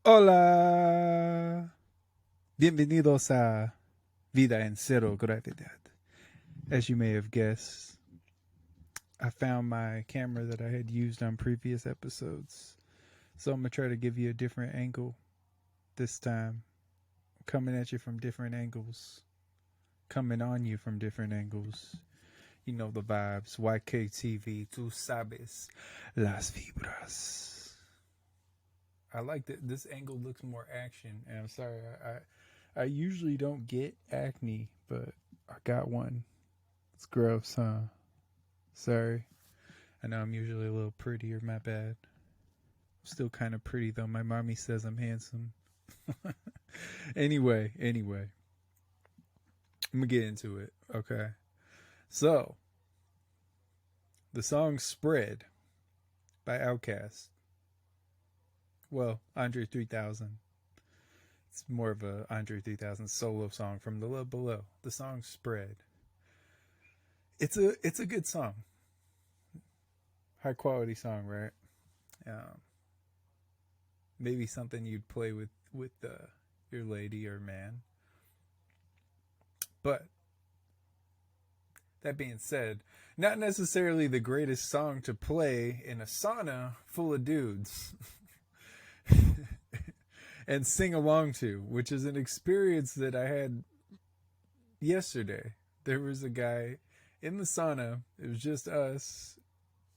Hola, bienvenidos a Vida en Cero Gravedad. As you may have guessed, I found my camera that I had used on previous episodes. So I'm going to try to give you a different angle this time. Coming at you from different angles. Coming on you from different angles. You know the vibes. Yktv, tú sabes, las vibras. I like that this angle looks more action. And I'm sorry, I usually don't get acne, but I got one. It's gross, huh? Sorry. I know I'm usually a little prettier, my bad. I'm still kind of pretty though. My mommy says I'm handsome. anyway. I'm gonna get into it, okay? So, the song Spread by OutKast. Well, Andre 3000. It's more of a Andre 3000 solo song from The Love Below. The song Spread. It's a good song. High quality song, right? Maybe something you'd play with your lady or man. But that being said, not necessarily the greatest song to play in a sauna full of dudes. And sing along to, which is an experience that I had yesterday. There was a guy in the sauna. It was just us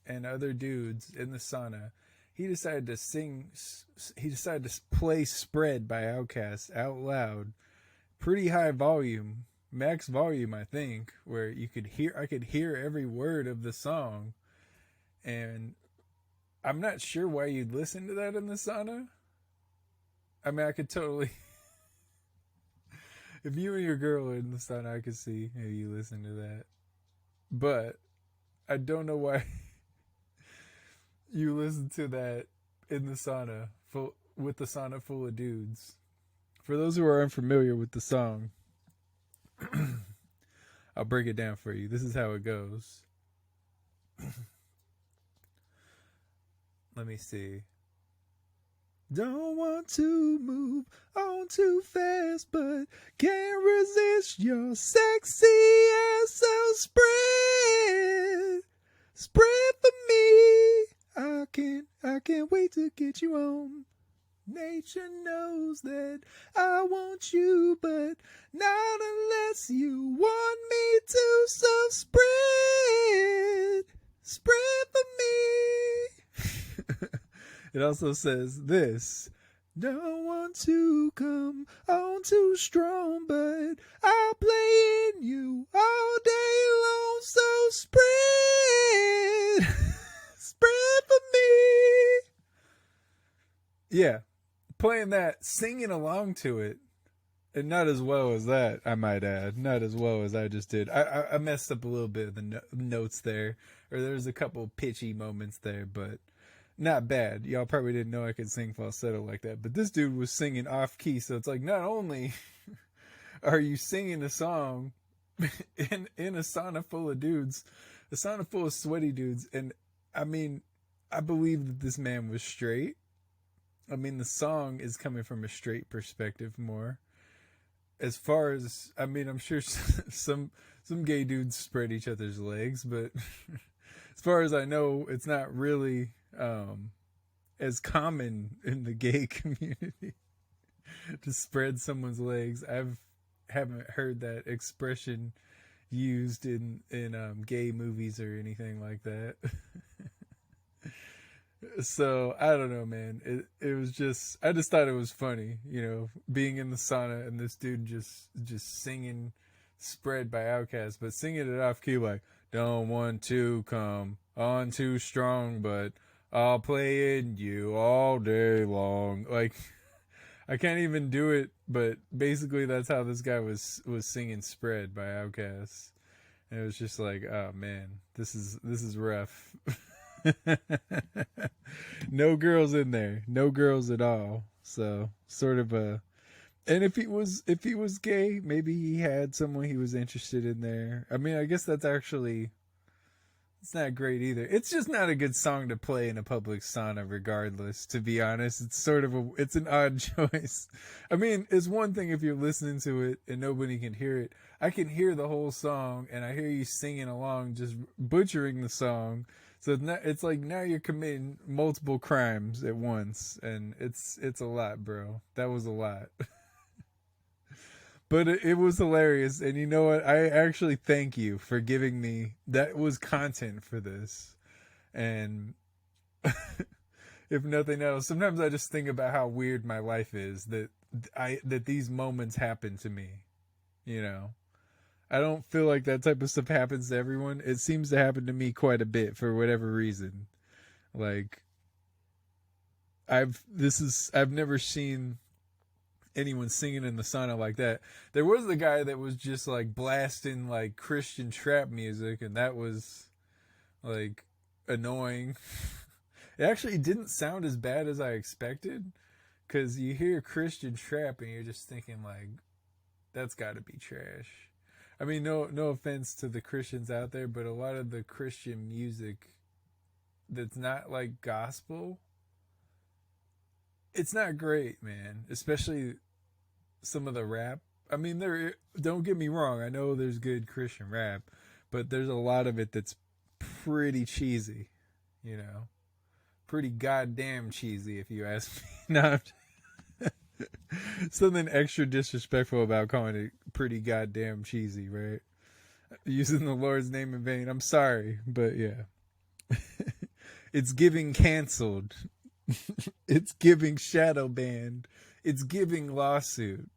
and other dudes in the sauna. He decided to play Spread by OutKast out loud, pretty high volume, max volume, I think, where I could hear every word of the song. And I'm not sure why you'd listen to that in the sauna. I mean, I could totally. If you and your girl are in the sauna, I could see maybe you listen to that. But I don't know why you listen to that in the sauna with the sauna full of dudes. For those who are unfamiliar with the song, I'll break it down for you. This is how it goes. Let me see. Don't want to move on too fast, but can't resist your sexy ass. So spread for me. I can't wait to get you on. Nature knows that I want you, but not unless you want me to. So spread for me. It also says this. Don't want to come on too strong, but I'll play in you all day long. So spread for me. Yeah, playing that, singing along to it, and not as well as that, I might add. Not as well as I just did. I messed up a little bit of the notes there, or there's a couple pitchy moments there, but not bad. Y'all probably didn't know I could sing falsetto like that, but this dude was singing off key, so it's like not only are you singing a song in a sauna full of dudes, a sauna full of sweaty dudes, and I mean, I believe that this man was straight. I mean, the song is coming from a straight perspective more. As far as, I mean, I'm sure some gay dudes spread each other's legs, but as far as I know, it's not really as common in the gay community to spread someone's legs. Haven't heard that expression used in gay movies or anything like that. So I don't know, man. It was just, I just thought it was funny, being in the sauna and this dude just singing Spread by OutKast, but singing it off key like, don't want to come on too strong, but I'll play in you all day long. Like, I can't even do it, but basically that's how this guy was singing Spread by OutKast. And it was just like, oh man, this is rough. No girls in there, no girls at all. So sort of a, and if he was gay, maybe he had someone he was interested in there. I mean, I guess that's actually It's not great either. It's just not a good song to play in a public sauna, regardless. To be honest, it's sort of it's an odd choice. I mean, it's one thing if you're listening to it and nobody can hear it. I can hear the whole song, and I hear you singing along, just butchering the song. So it's like now you're committing multiple crimes at once, and it's a lot, bro. That was a lot. But it was hilarious, and you know what? I actually thank you for giving me that was content for this. And if nothing else, sometimes I just think about how weird my life is that these moments happen to me. You know, I don't feel like that type of stuff happens to everyone. It seems to happen to me quite a bit for whatever reason. Like I've never seen anyone singing in the sauna like that. There was the guy that was just like blasting like Christian trap music, and that was like annoying. It actually didn't sound as bad as I expected, because you hear Christian trap and you're just thinking like, that's got to be trash. I mean, no offense to the Christians out there, but a lot of the Christian music that's not like gospel, it's not great, man. Especially some of the rap. I mean, don't get me wrong, I know there's good Christian rap, but there's a lot of it that's pretty cheesy, you know. Pretty goddamn cheesy, if you ask me. Not something extra disrespectful about calling it pretty goddamn cheesy, right? Using the Lord's name in vain. I'm sorry, but yeah. It's giving canceled. It's giving shadowbanned. It's giving lawsuit.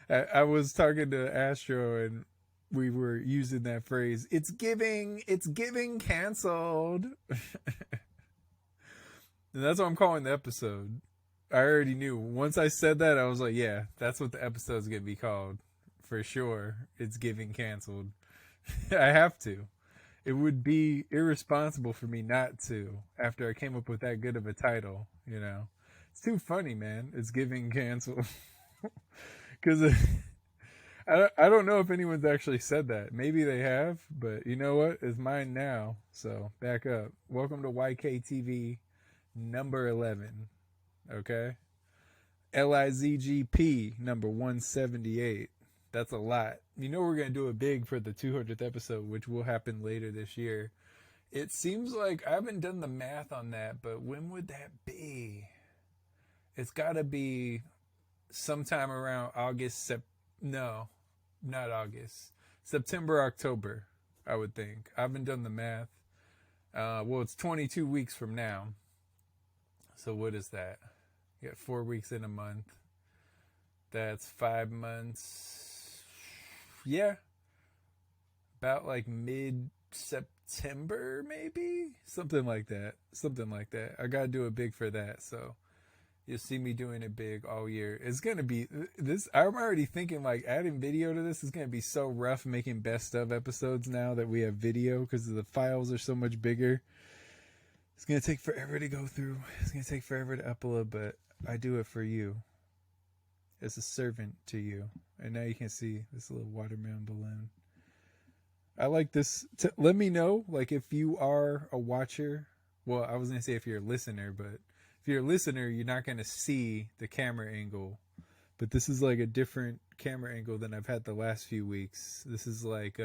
I was talking to Astro, and we were using that phrase. It's giving canceled. And that's what I'm calling the episode. I already knew. Once I said that, I was like, yeah, that's what the episode's going to be called. For sure. It's giving canceled. I have to. It would be irresponsible for me not to, after I came up with that good of a title, you know. It's too funny, man. It's giving canceled. Because I don't know if anyone's actually said that. Maybe they have, but you know what? It's mine now. So back up. Welcome to Yktv number 11. Okay? LIZGP number 178. That's a lot. You know we're going to do it big for the 200th episode, which will happen later this year. It seems like I haven't done the math on that, but when would that be? It's got to be sometime around no, not August. September, October, I would think. I haven't done the math. Well, it's 22 weeks from now. So what is that? You got 4 weeks in a month. That's 5 months. Yeah. About like mid-September, maybe? Something like that. I got to do it big for that. So you'll see me doing it big all year. It's going to be this. I'm already thinking like adding video to this is going to be so rough making best of episodes now that we have video, because the files are so much bigger. It's going to take forever to go through. It's going to take forever to upload, but I do it for you. As a servant to you. And now you can see this little watermelon balloon. I like this. Let me know, like, if you are a watcher. Well, I was going to say if you're a listener, but if you're a listener, you're not going to see the camera angle. But this is like a different camera angle than I've had the last few weeks. This is like,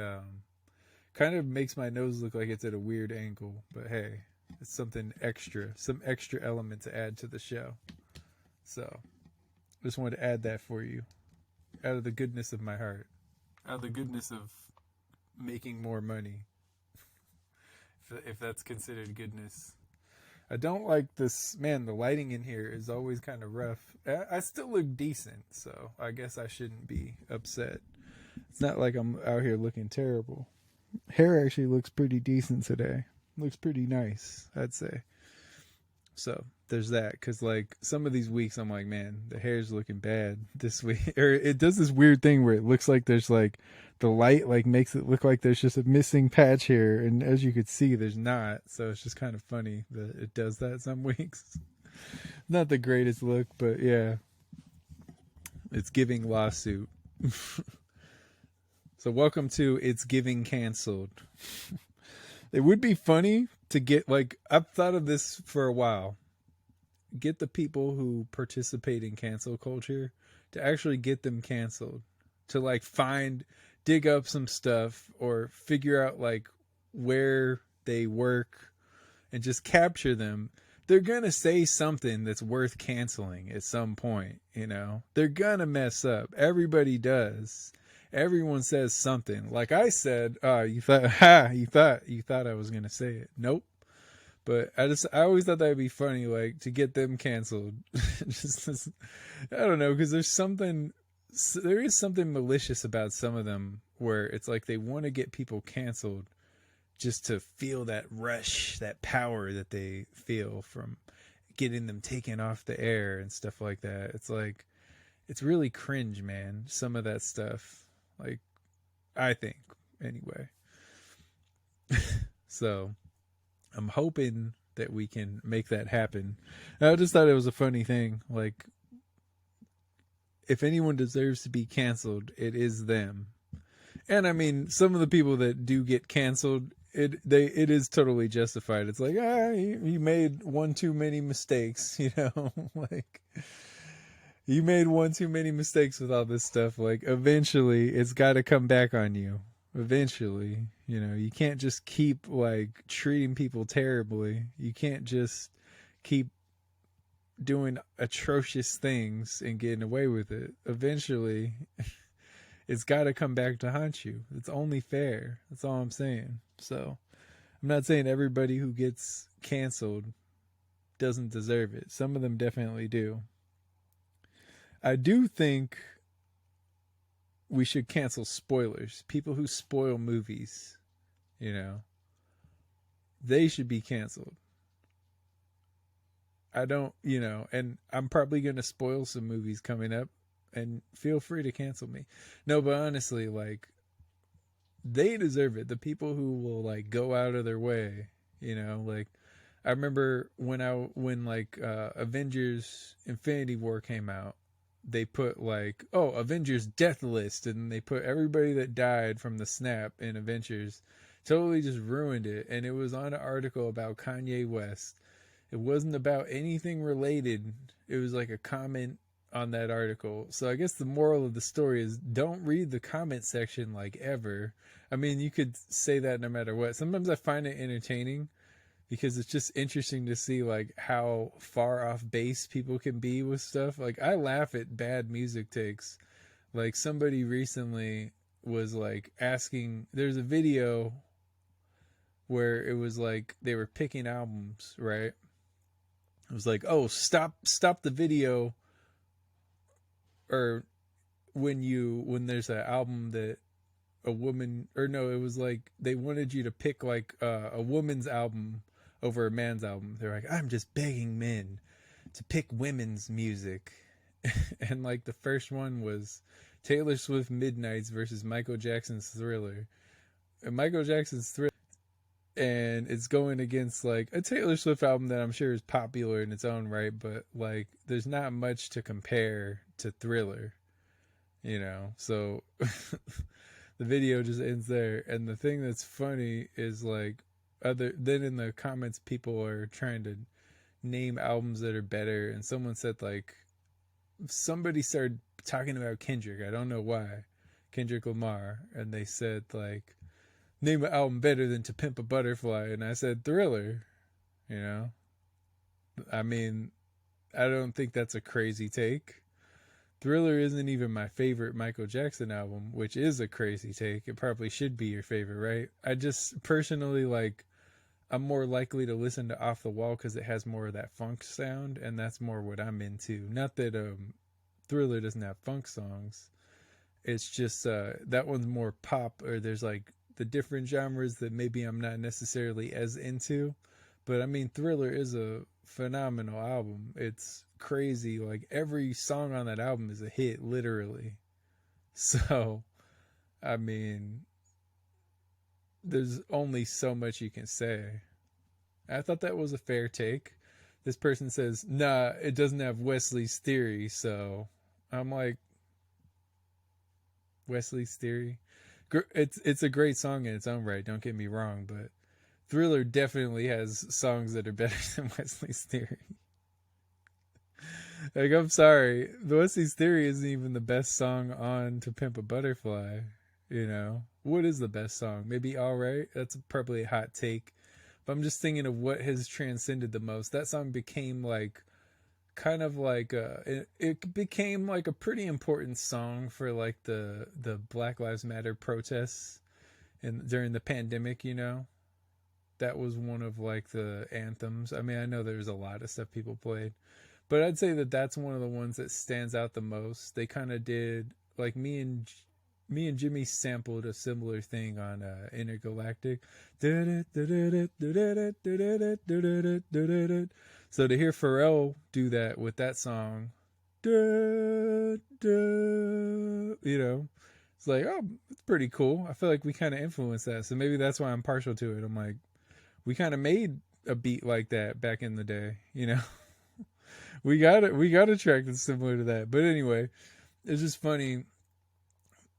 kind of makes my nose look like it's at a weird angle. But hey, it's something extra. Some extra element to add to the show. So just wanted to add that for you, out of the goodness of my heart, out of the goodness of making more money, if that's considered goodness. I don't like this, man. The lighting in here is always kind of rough. I still look decent, so I guess I shouldn't be upset. It's not like I'm out here looking terrible. Hair actually looks pretty decent today. Looks pretty nice, I'd say. So there's that, because like some of these weeks I'm like, man, the hair's looking bad this week. Or it does this weird thing where it looks like there's like the light like makes it look like there's just a missing patch here, and as you could see there's not. So it's just kind of funny that it does that some weeks. Not the greatest look, but yeah, it's giving lawsuit. So welcome to It's Giving Canceled. It would be funny to get, like, I've thought of this for a while. Get the people who participate in cancel culture to actually get them canceled. To, like, dig up some stuff or figure out, like, where they work and just capture them. They're going to say something that's worth canceling at some point, you know? They're going to mess up. Everybody does. Everyone says something. Like I said, you thought I was going to say it. Nope. But I always thought that'd be funny, like, to get them canceled. I don't know, because there is something malicious about some of them where it's like they want to get people canceled just to feel that rush, that power that they feel from getting them taken off the air and stuff like that. It's like, it's really cringe, man. Some of that stuff, like, I think, anyway. So I'm hoping that we can make that happen. I just thought it was a funny thing. Like, if anyone deserves to be canceled, it is them. And I mean, some of the people that do get canceled, it is totally justified. It's like, you made one too many mistakes, you know, like, you made one too many mistakes with all this stuff. Like, eventually it's got to come back on you. Eventually, you know, you can't just keep, like, treating people terribly. You can't just keep doing atrocious things and getting away with it. Eventually it's got to come back to haunt you. It's only fair. That's all I'm saying. So I'm not saying everybody who gets canceled doesn't deserve it. Some of them definitely do. I do think we should cancel spoilers. People who spoil movies, you know, they should be canceled. I don't, you know, and I'm probably going to spoil some movies coming up, and feel free to cancel me. No, but honestly, like, they deserve it. The people who will, like, go out of their way, you know, like, I remember when Avengers Infinity War came out, they put, like, Avengers death list, and they put everybody that died from the snap in Avengers. Totally just ruined it. And it was on an article about Kanye West. It wasn't about anything related. It was like a comment on that article. So I guess the moral of the story is, don't read the comment section, like, ever. I mean, you could say that no matter what. Sometimes I find it entertaining because it's just interesting to see, like, how far off base people can be with stuff. Like, I laugh at bad music takes. Like, somebody recently was, like, asking, there's a video where it was like they were picking albums, right? It was like, stop the video, or when there's an album that a woman, or no, it was like they wanted you to pick, like, a woman's album over a man's album. They're like, I'm just begging men to pick women's music. And, like, the first one was Taylor Swift Midnights versus Michael Jackson's Thriller. And Michael Jackson's Thriller, and it's going against, like, a Taylor Swift album that I'm sure is popular in its own right, but, like, there's not much to compare to Thriller, you know? So the video just ends there. And the thing that's funny is, like, then in the comments, people are trying to name albums that are better, and someone said, like, somebody started talking about Kendrick. I don't know why. Kendrick Lamar. And they said, like, name an album better than To Pimp a Butterfly. And I said Thriller, you know? I mean, I don't think that's a crazy take. Thriller isn't even my favorite Michael Jackson album, which is a crazy take. It probably should be your favorite, right? I just personally, like, I'm more likely to listen to Off the Wall because it has more of that funk sound, and that's more what I'm into. Not that Thriller doesn't have funk songs. It's just that one's more pop, or there's, like, the different genres that maybe I'm not necessarily as into. But I mean, Thriller is a phenomenal album. It's crazy. Like, every song on that album is a hit, literally. So, I mean, there's only so much you can say. I thought that was a fair take. This person says, nah, it doesn't have Wesley's Theory. So I'm like, Wesley's Theory? It's a great song in its own right, don't get me wrong, but Thriller definitely has songs that are better than Wesley's Theory. Like, I'm sorry, the Wesley's Theory isn't even the best song on To Pimp a Butterfly. You know, what is the best song? Maybe All Right. That's probably a hot take. But I'm just thinking of what has transcended the most. That song became like kind of like it became like a pretty important song for like the Black Lives Matter protests and during the pandemic. You know, that was one of like the anthems. I mean, I know there's a lot of stuff people played, but I'd say that that's one of the ones that stands out the most. They kind of did like me and Jimmy sampled a similar thing on Intergalactic. So to hear Pharrell do that with that song, you know, it's like, oh, it's pretty cool. I feel like we kind of influenced that. So maybe that's why I'm partial to it. I'm like, we kind of made a beat like that back in the day, you know? We got a track that's similar to that. But anyway, it's just funny.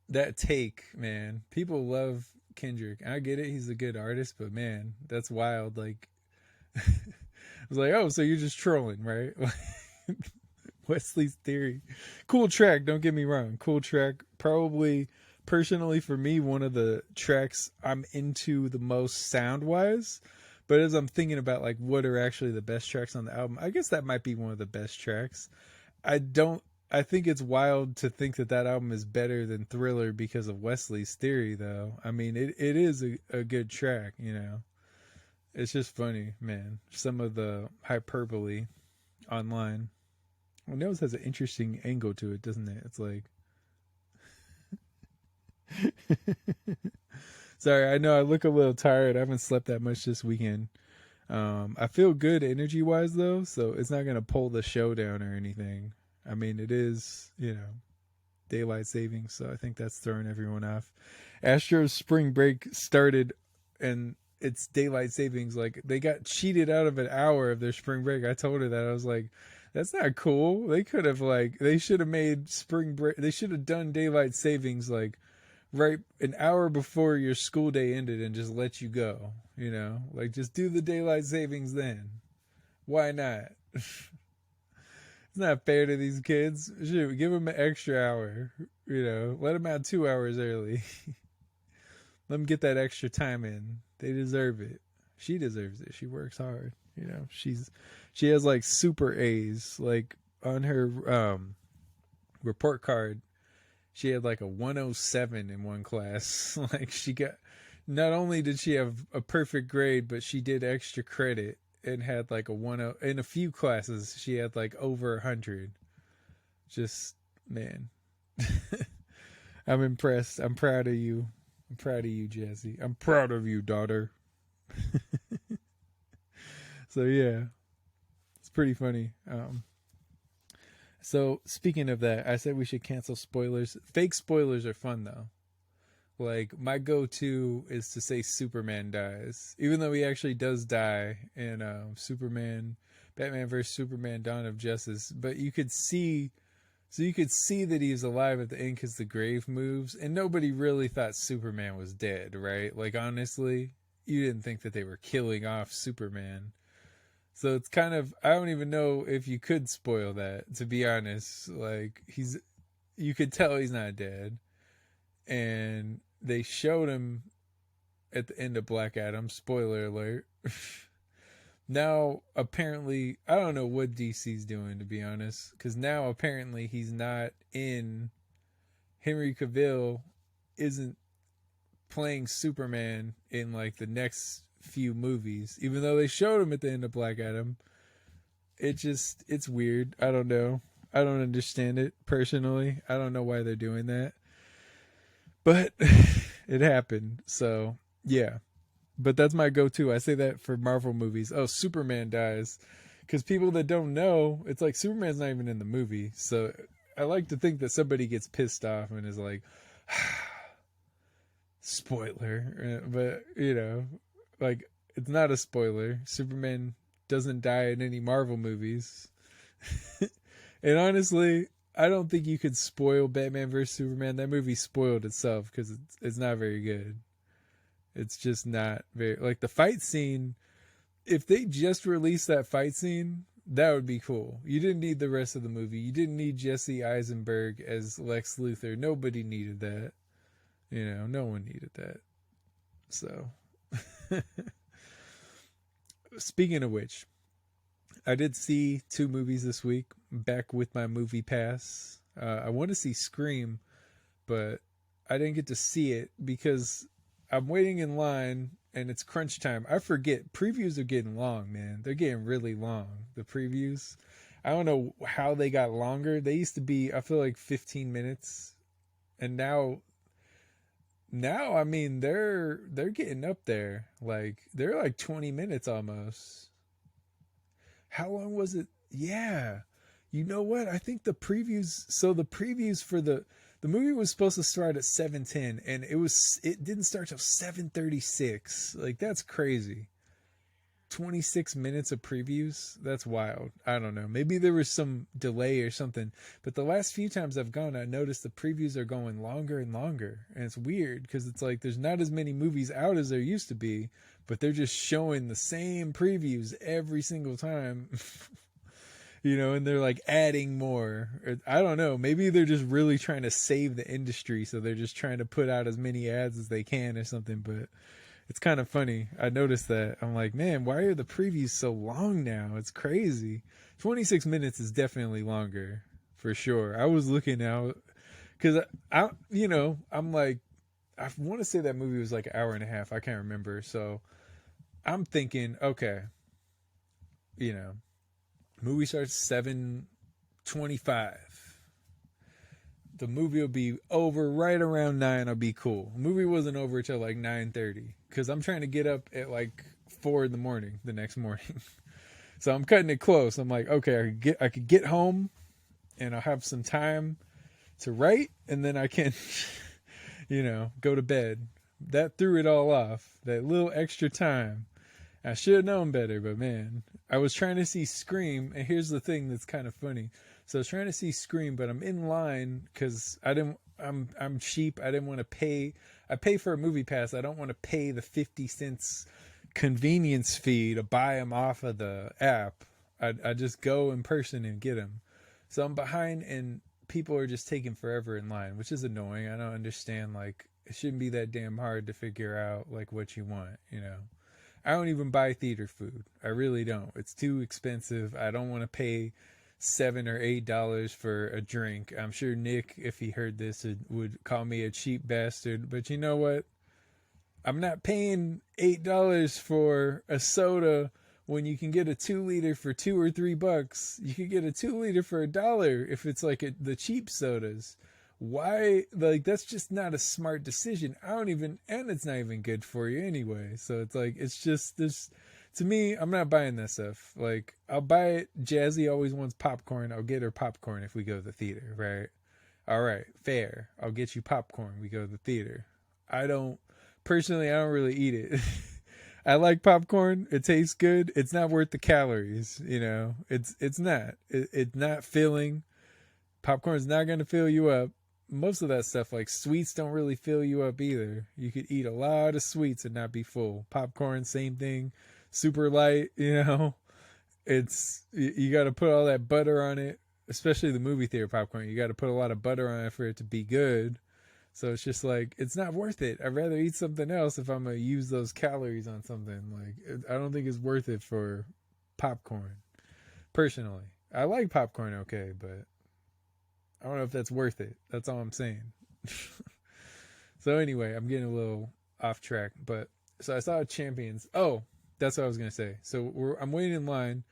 That take, man, people love Kendrick. I get it, he's a good artist, but man, that's wild. Like, I was like, oh, so you're just trolling, right? Wesley's Theory, cool track. Don't get me wrong, cool track. Probably, personally, for me, one of the tracks I'm into the most sound wise. But as I'm thinking about like what are actually the best tracks on the album, I guess that might be one of the best tracks. I think it's wild to think that that album is better than Thriller because of Wesley's Theory, though. I mean, it is a good track, you know. It's just funny, man. Some of the hyperbole online. Well, Nose has an interesting angle to it, doesn't it? It's like... Sorry, I know I look a little tired. I haven't slept that much this weekend. I feel good energy-wise, though, so it's not going to pull the show down or anything. I mean, it is, you know, daylight savings, so I think that's throwing everyone off. Astros spring break started, and it's daylight savings. Like, they got cheated out of an hour of their spring break. I told her that. I was like, that's not cool. They could have, like, they should have made spring break, they should have done daylight savings, like, right an hour before your school day ended and just let you go, you know? Like, just do the daylight savings then. Why not? It's not fair to these kids. Shoot, give them an extra hour. You know, let them out 2 hours early. Let them get that extra time in. They deserve it. She deserves it. She works hard. You know, she has like super A's. Like on her report card, she had like a 107 in one class. Like she got. Not only did she have a perfect grade, but she did extra credit. And had like a 10 in a few classes. She had like over 100. Just, man, I'm impressed. I'm proud of you. I'm proud of you, Jazzy. I'm proud of you, daughter. So yeah, it's pretty funny. So speaking of that, I said we should cancel spoilers. Fake spoilers are fun though. Like, my go-to is to say Superman dies. Even though he actually does die in Batman vs. Superman Dawn of Justice. But you could see that he's alive at the end because the grave moves. And nobody really thought Superman was dead, right? Like, honestly, you didn't think that they were killing off Superman. So it's kind of, I don't even know if you could spoil that, to be honest. Like, you could tell he's not dead. And they showed him at the end of Black Adam. Spoiler alert. Now, apparently, I don't know what DC's doing, to be honest. Because now, apparently, he's not in... Henry Cavill isn't playing Superman in, like, the next few movies. Even though they showed him at the end of Black Adam. It's weird. I don't know. I don't understand it, personally. I don't know why they're doing that. But it happened, so yeah. But that's my go-to. I say that for Marvel movies. Oh, Superman dies. Because people that don't know, it's like Superman's not even in the movie. So I like to think that somebody gets pissed off and is like, spoiler. But, you know, like, it's not a spoiler. Superman doesn't die in any Marvel movies. And honestly... I don't think you could spoil Batman vs. Superman. That movie spoiled itself because it's not very good. It's just not very, like, the fight scene. If they just released that fight scene, that would be cool. You didn't need the rest of the movie. You didn't need Jesse Eisenberg as Lex Luthor. Nobody needed that. No one needed that. So, speaking of which, I did see 2 movies this week, back with my movie pass. I want to see Scream, but I didn't get to see it because I'm waiting in line and it's crunch time. I forget. Previews are getting long, man. They're getting really long. The previews. I don't know how they got longer. They used to be, I feel like 15 minutes. And now I mean, they're getting up there. Like, they're like 20 minutes almost. How long was it? Yeah. You know what? I think the previews for the movie was supposed to start at 7:10 and it didn't start till 7:36. Like, that's crazy. 26 minutes of previews? That's wild. I don't know. Maybe there was some delay or something. But the last few times I've gone, I noticed the previews are going longer and longer. And it's weird because it's like there's not as many movies out as there used to be, but they're just showing the same previews every single time. And they're like adding more. I don't know. Maybe they're just really trying to save the industry. So they're just trying to put out as many ads as they can or something. But it's kind of funny. I noticed that. I'm like, man, why are the previews so long now? It's crazy. 26 minutes is definitely longer for sure. I was looking out because I'm like, I want to say that movie was like an hour and a half. I can't remember. So I'm thinking, okay, movie starts 7:25. The movie will be over right around 9. I'll be cool. The movie wasn't over till like 9:30 because I'm trying to get up at like 4 in the morning the next morning. So I'm cutting it close. I'm like, okay, I could get home and I'll have some time to write and then I can, go to bed. That threw it all off. That little extra time. I should have known better, but man, I was trying to see Scream, and here's the thing that's kind of funny. So I was trying to see Scream, but I'm in line because I'm cheap. I didn't want to pay. I pay for a movie pass. I don't want to pay the 50 cents convenience fee to buy them off of the app. I just go in person and get them. So I'm behind, and people are just taking forever in line, which is annoying. I don't understand. Like, it shouldn't be that damn hard to figure out like what you want, I don't even buy theater food. I really don't. It's too expensive. I don't want to pay $7 or $8 for a drink. I'm sure Nick, if he heard this, would call me a cheap bastard. But you know what? I'm not paying $8 for a soda when you can get a 2-liter for $2 or $3. You can get a 2-liter for $1 if it's like the cheap sodas. Why? Like, that's just not a smart decision. And it's not even good for you anyway. So it's like, it's just this, to me, I'm not buying that stuff. Like, I'll buy it. Jazzy always wants popcorn. I'll get her popcorn if we go to the theater, right? All right, fair. I'll get you popcorn. We go to the theater. Personally, I don't really eat it. I like popcorn. It tastes good. It's not worth the calories, It's not. It's not filling. Popcorn's not going to fill you up. Most of that stuff, like sweets, don't really fill you up either. You could eat a lot of sweets and not be full. Popcorn, same thing. Super light, It's, you got to put all that butter on it, especially the movie theater popcorn. You got to put a lot of butter on it for it to be good. So it's just like, it's not worth it. I'd rather eat something else if I'm going to use those calories on something. Like, I don't think it's worth it for popcorn. Personally, I like popcorn okay, but I don't know if that's worth it. That's all I'm saying. So anyway, I'm getting a little off track, but so I saw Champions. Oh, that's what I was going to say. So I'm waiting in line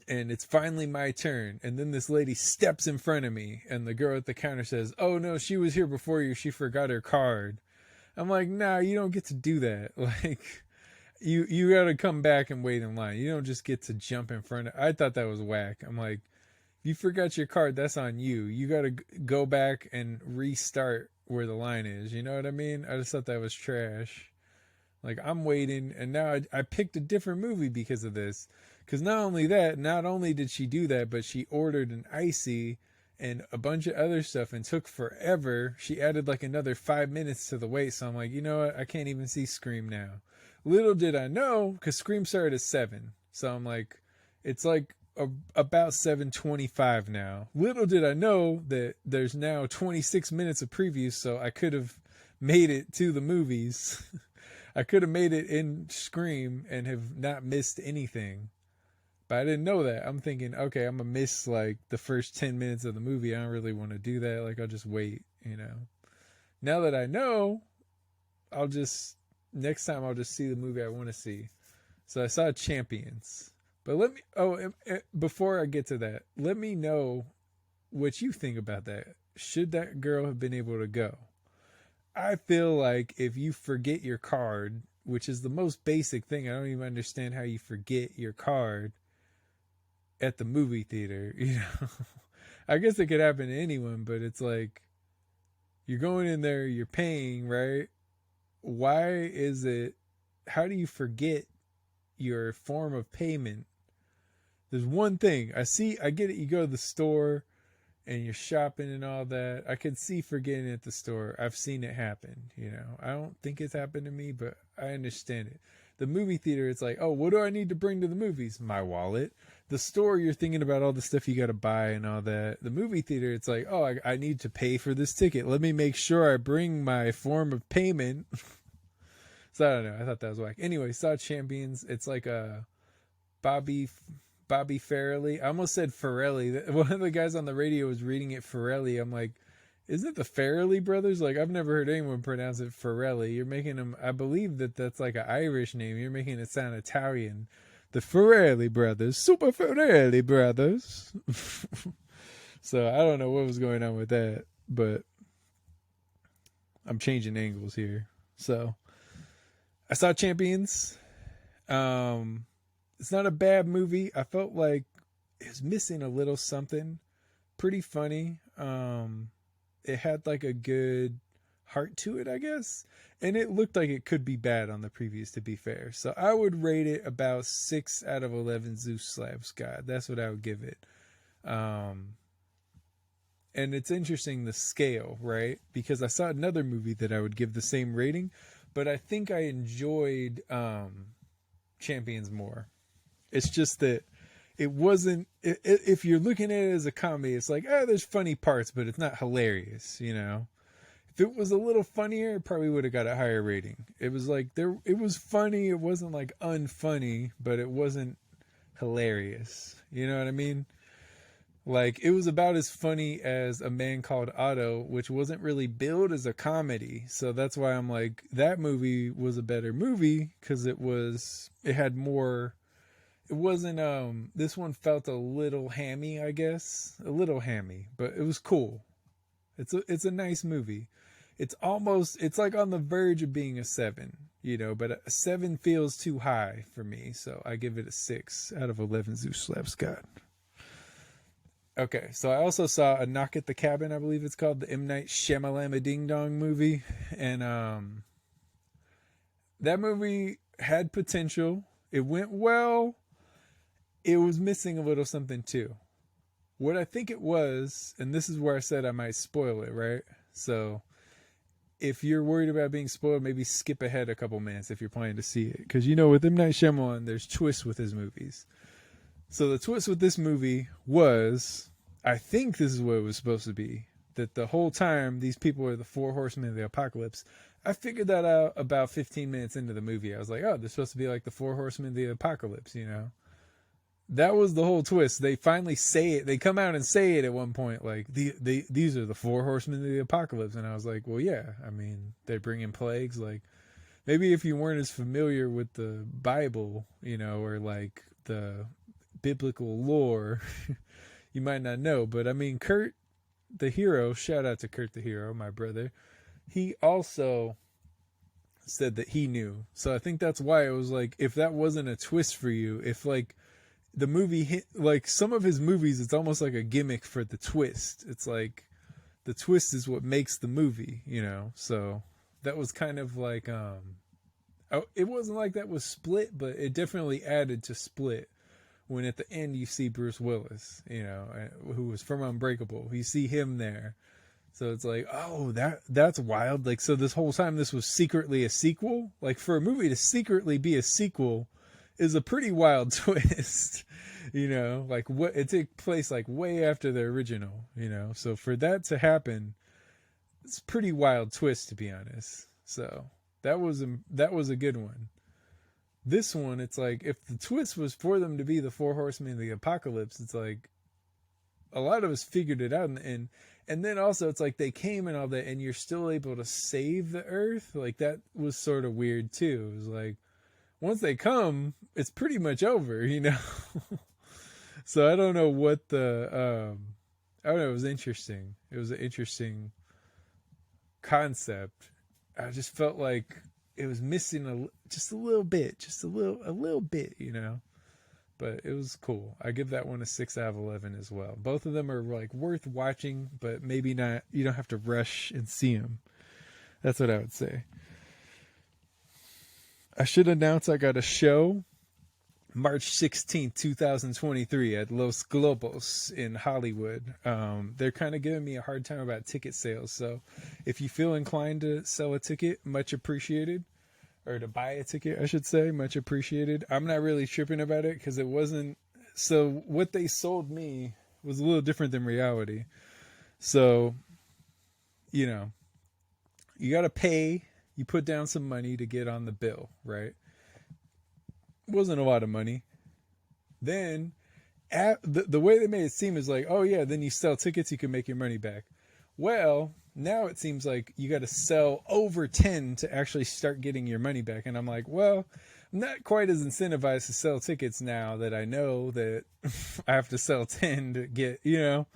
and it's finally my turn. And then this lady steps in front of me and the girl at the counter says, "Oh no, she was here before you. She forgot her card." I'm like, "Nah, you don't get to do that." Like, you got to come back and wait in line. You don't just get to jump in front of. I thought that was whack. I'm like, you forgot your card, that's on you. You got to go back and restart where the line is. You know what I mean? I just thought that was trash. Like, I'm waiting, and now I picked a different movie because of this. Because not only did she do that, but she ordered an icy, and a bunch of other stuff and took forever. She added like another 5 minutes to the wait. So I'm like, you know what? I can't even see Scream now. Little did I know, because Scream started at 7. So I'm like, it's like about 7:25 now. Little did I know that there's now 26 minutes of previews, so I could have made it to the movies. I could have made it in Scream and have not missed anything. But I didn't know that. I'm thinking, okay, I'm going to miss like the first 10 minutes of the movie. I don't really want to do that. Like, I'll just wait, you know. Now that I know, next time I'll just see the movie I want to see. So I saw Champions. But before I get to that, let me know what you think about that. Should that girl have been able to go? I feel like if you forget your card, which is the most basic thing, I don't even understand how you forget your card at the movie theater, you know. I guess it could happen to anyone, but it's like, you're going in there, you're paying, right? How do you forget your form of payment? There's one thing. I get it. You go to the store and you're shopping and all that. I could see forgetting at the store. I've seen it happen, you know. I don't think it's happened to me, but I understand it. The movie theater, it's like, oh, what do I need to bring to the movies? My wallet. The store, you're thinking about all the stuff you got to buy and all that. The movie theater, it's like, oh, I need to pay for this ticket. Let me make sure I bring my form of payment. So I don't know. I thought that was whack. Anyway, saw Champions. It's like a Bobby Farrelly. I almost said Farrelly. One of the guys on the radio was reading it Farrelly. I'm like, isn't it the Farrelly brothers? Like, I've never heard anyone pronounce it Farrelly. You're making them, I believe that's like an Irish name. You're making it sound Italian. The Farrelly brothers. Super Farrelly brothers. So I don't know what was going on with that, but I'm changing angles here. So I saw Champions. It's not a bad movie. I felt like it was missing a little something. Pretty funny. It had like a good heart to it, I guess. And it looked like it could be bad on the previews, to be fair. So I would rate it about 6 out of 11 Zeus slabs God. That's what I would give it. And it's interesting, the scale, right? Because I saw another movie that I would give the same rating, but I think I enjoyed Champions more. It's just that it wasn't, if you're looking at it as a comedy, it's like, there's funny parts, but it's not hilarious, you know? If it was a little funnier, it probably would have got a higher rating. It was like, it was funny. It wasn't like unfunny, but it wasn't hilarious. You know what I mean? Like, it was about as funny as A Man Called Otto, which wasn't really billed as a comedy. So that's why I'm like, that movie was a better movie, because it had more. It wasn't, this one felt a little hammy, I guess. A little hammy, but it was cool. It's a nice movie. It's like on the verge of being a 7, you know, but a 7 feels too high for me. So I give it a 6 out of 11 Zeus slabs God. Okay, so I also saw A Knock at the Cabin, I believe it's called, the M. Night Shyamalama Ding Dong movie. And that movie had potential. It went well. It was missing a little something too. What I think it was, and this is where I said I might spoil it, right? So if you're worried about being spoiled, maybe skip ahead a couple minutes if you're planning to see it. Because, you know, with M. Night Shyamalan, there's twists with his movies. So the twist with this movie was, I think this is what it was supposed to be, that the whole time these people are the 4 horsemen of the apocalypse. I figured that out about 15 minutes into the movie. I was like, oh, they're supposed to be like the 4 horsemen of the apocalypse, you know? That was the whole twist. They finally say it. They come out and say it at one point, like, these are the 4 horsemen of the apocalypse. And I was like, well, yeah, I mean, they bring in plagues. Like, maybe if you weren't as familiar with the Bible, you know, or like the biblical lore, you might not know. But I mean, Kurt, the hero, shout out to Kurt the hero, my brother, he also said that he knew. So I think that's why it was like, if that wasn't a twist for you, if like the movie hit, like some of his movies, it's almost like a gimmick for the twist. It's like the twist is what makes the movie, you know? So that was kind of like, it wasn't like that was Split, but it definitely added to Split, when at the end you see Bruce Willis, you know, who was from Unbreakable. You see him there. So it's like, oh, that's wild. Like, so this whole time this was secretly a sequel? Like, for a movie to secretly be a sequel is a pretty wild twist, you know? Like, what it took place like way after the original, you know? So for that to happen, it's a pretty wild twist, to be honest. So that was a good one. This one, it's like, if the twist was for them to be the Four Horsemen of the Apocalypse, it's like a lot of us figured it out, and then also it's like they came and all that, and you're still able to save the Earth. Like, that was sort of weird too. It was like, once they come, it's pretty much over, you know. So I don't know what I don't know. It was interesting. It was an interesting concept. I just felt like it was missing just a little bit, you know. But it was cool. I give that one a 6 out of 11 as well. Both of them are like worth watching, but maybe not. You don't have to rush and see them. That's what I would say. I should announce I got a show March 16th, 2023 at Los Globos in Hollywood. They're kind of giving me a hard time about ticket sales. So if you feel inclined to sell a ticket, much appreciated. Or to buy a ticket, I should say, much appreciated. I'm not really tripping about it because it wasn't. So what they sold me was a little different than reality. So, you know, you got to pay. You put down some money to get on the bill, right? Wasn't a lot of money. Then, the way they made it seem is like, oh yeah, then you sell tickets, you can make your money back. Well, now it seems like you got to sell over 10 to actually start getting your money back. And I'm like, well, I'm not quite as incentivized to sell tickets now that I know that I have to sell 10 to get, you know,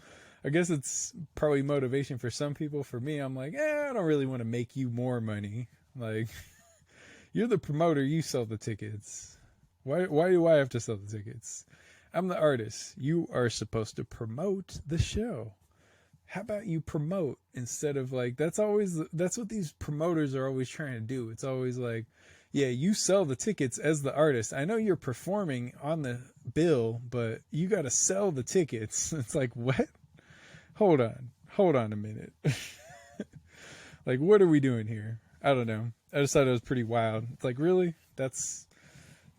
I guess it's probably motivation for some people. For me, I'm like, I don't really want to make you more money. Like, you're the promoter, you sell the tickets. Why do I have to sell the tickets? I'm the artist. You are supposed to promote the show. How about you promote instead of like, that's what these promoters are always trying to do. It's always like, yeah, you sell the tickets as the artist. I know you're performing on the bill, but you got to sell the tickets. It's like, what? Hold on a minute. Like, what are we doing here? I don't know. I just thought it was pretty wild. It's like, really? That's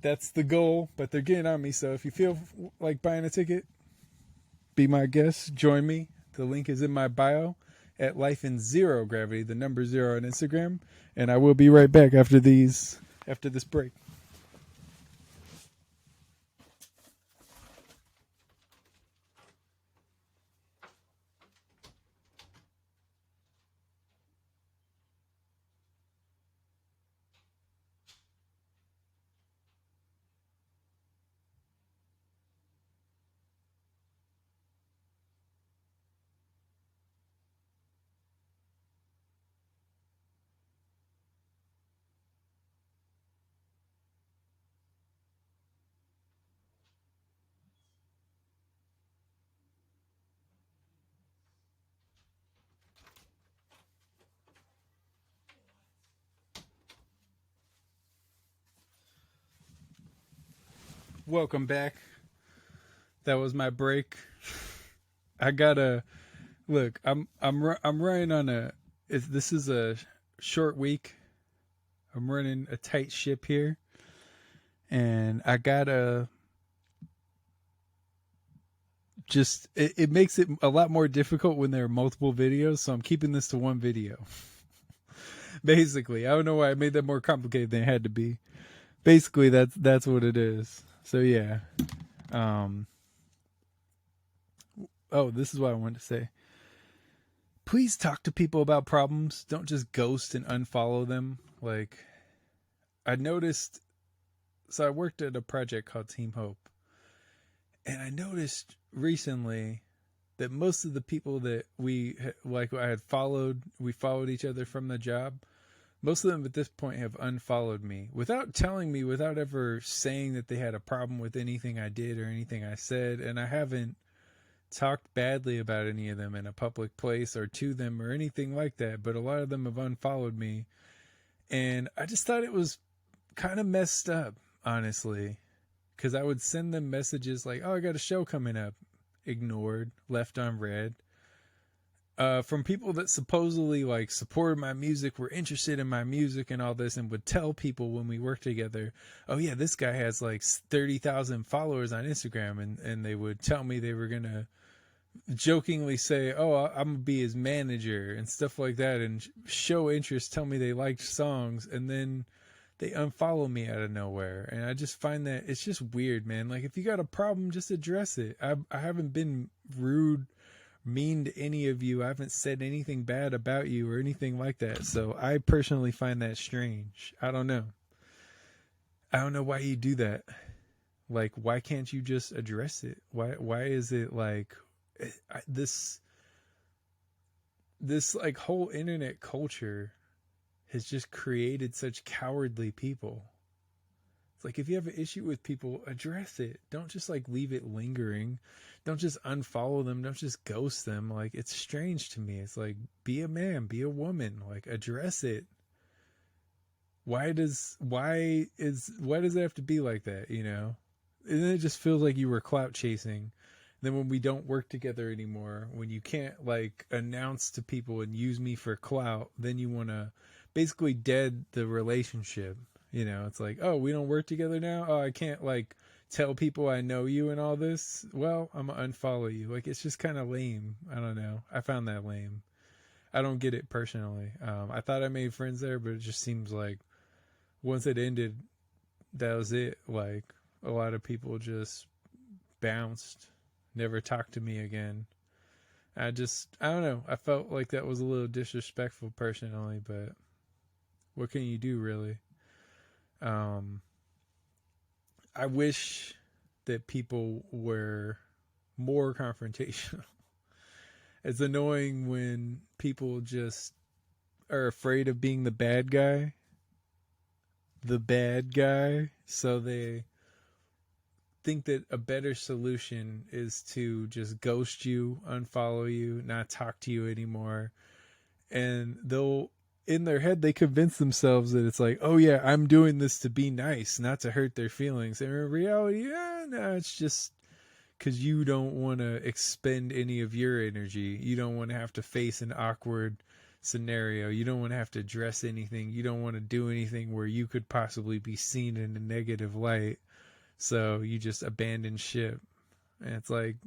the goal, but they're getting on me. So if you feel like buying a ticket, be my guest, join me. The link is in my bio at Life in Zero Gravity, the number 0 on Instagram. And I will be right back after this break. Welcome back. That was my break. I gotta look. I'm running on this is a short week. I'm running a tight ship here, and I gotta just. It makes it a lot more difficult when there are multiple videos. So I'm keeping this to one video. Basically, I don't know why I made that more complicated than it had to be. Basically, that's what it is. So yeah. Oh, this is what I wanted to say. Please talk to people about problems. Don't just ghost and unfollow them. Like, I noticed, so I worked at a project called Team Hope. And I noticed recently that most of the people that we followed each other from the job. Most of them at this point have unfollowed me without telling me, without ever saying that they had a problem with anything I did or anything I said. And I haven't talked badly about any of them in a public place or to them or anything like that. But a lot of them have unfollowed me. And I just thought it was kind of messed up, honestly. because I would send them messages like, oh, I got a show coming up. Ignored, left on read. From people that supposedly like supported my music, were interested in my music and all this, and would tell people when we worked together, oh yeah, this guy has like 30,000 followers on Instagram, and they would tell me they were gonna jokingly say, oh, I'm gonna be his manager and stuff like that, and show interest, tell me they liked songs, and then they unfollow me out of nowhere. And I just find that it's just weird, man. Like, if you got a problem, just address it. I haven't been rude, mean to any of you. I haven't said anything bad about you or anything like that. So I personally find that strange. I don't know why you do that. Like, why can't you just address it? Why is it like this like whole internet culture has just created such cowardly people? It's like, if you have an issue with people, address it. Don't just like leave it lingering. Don't just unfollow them. Don't just ghost them. Like, it's strange to me. It's like, be a man, be a woman, like, address it. Why does it have to be like that, you know? And then it just feels like you were clout chasing. Then when we don't work together anymore, when you can't like announce to people and use me for clout, then you want to basically dead the relationship. You know, it's like, oh, we don't work together now. Oh, I can't like tell people I know you and all this. Well, I'm gonna unfollow you. Like, it's just kind of lame. I don't know. I found that lame. I don't get it personally. I thought I made friends there, but it just seems like once it ended, that was it. Like, a lot of people just bounced, never talked to me again. I don't know. I felt like that was a little disrespectful personally, but what can you do, really? I wish that people were more confrontational. It's annoying when people just are afraid of being the bad guy. So they think that a better solution is to just ghost you, unfollow you, not talk to you anymore. And in their head, they convince themselves that it's like, oh yeah, I'm doing this to be nice, not to hurt their feelings. And in reality, no, it's just because you don't want to expend any of your energy. You don't want to have to face an awkward scenario. You don't want to have to address anything. You don't want to do anything where you could possibly be seen in a negative light. So you just abandon ship. And it's like,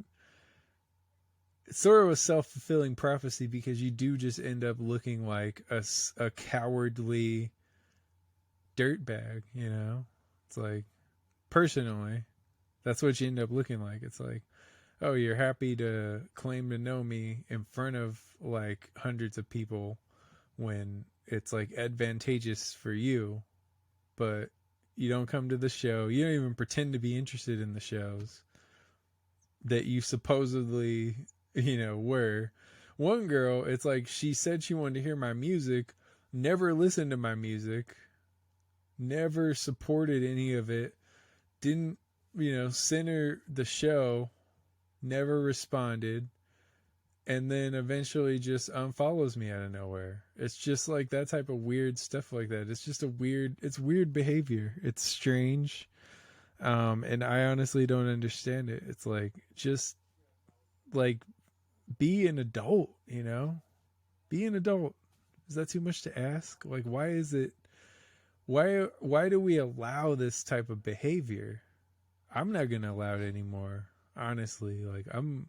it's sort of a self-fulfilling prophecy, because you do just end up looking like a cowardly dirtbag, you know? It's like, personally, that's what you end up looking like. It's like, oh, you're happy to claim to know me in front of like hundreds of people when it's like advantageous for you, but you don't come to the show. You don't even pretend to be interested in the shows that you supposedly, you know, were. One girl, it's like, she said she wanted to hear my music, never listened to my music, never supported any of it, didn't, you know, send her the show, never responded, and then eventually just unfollows me out of nowhere. It's just like that type of weird stuff like that. It's just it's weird behavior. It's strange. And I honestly don't understand it. It's like, just like, be an adult, you know? Be an adult. Is that too much to ask? Like, why do we allow this type of behavior? I'm not going to allow it anymore. Honestly, like, I'm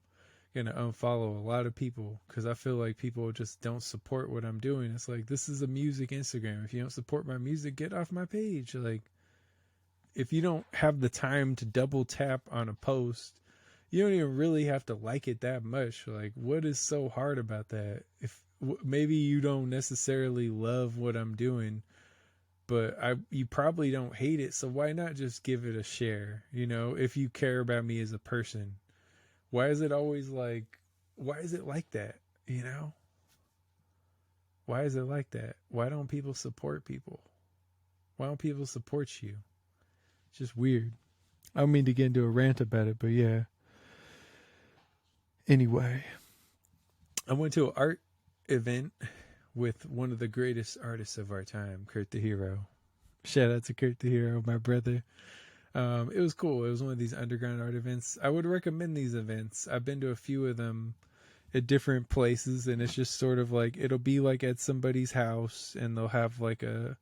going to unfollow a lot of people because I feel like people just don't support what I'm doing. It's like, this is a music Instagram. If you don't support my music, get off my page. Like, if you don't have the time to double tap on a post, you don't even really have to like it that much. Like, what is so hard about that? If maybe you don't necessarily love what I'm doing, but you probably don't hate it. So why not just give it a share? You know, if you care about me as a person, why is it always like, why is it like that? You know, why is it like that? Why don't people support people? Why don't people support you? It's just weird. I don't mean to get into a rant about it, but yeah. Anyway, I went to an art event with one of the greatest artists of our time, Kurt the Hero. Shout out to Kurt the Hero, my brother. It was cool. It was one of these underground art events. I would recommend these events. I've been to a few of them at different places, and it's just sort of like it'll be like at somebody's house, and they'll have like a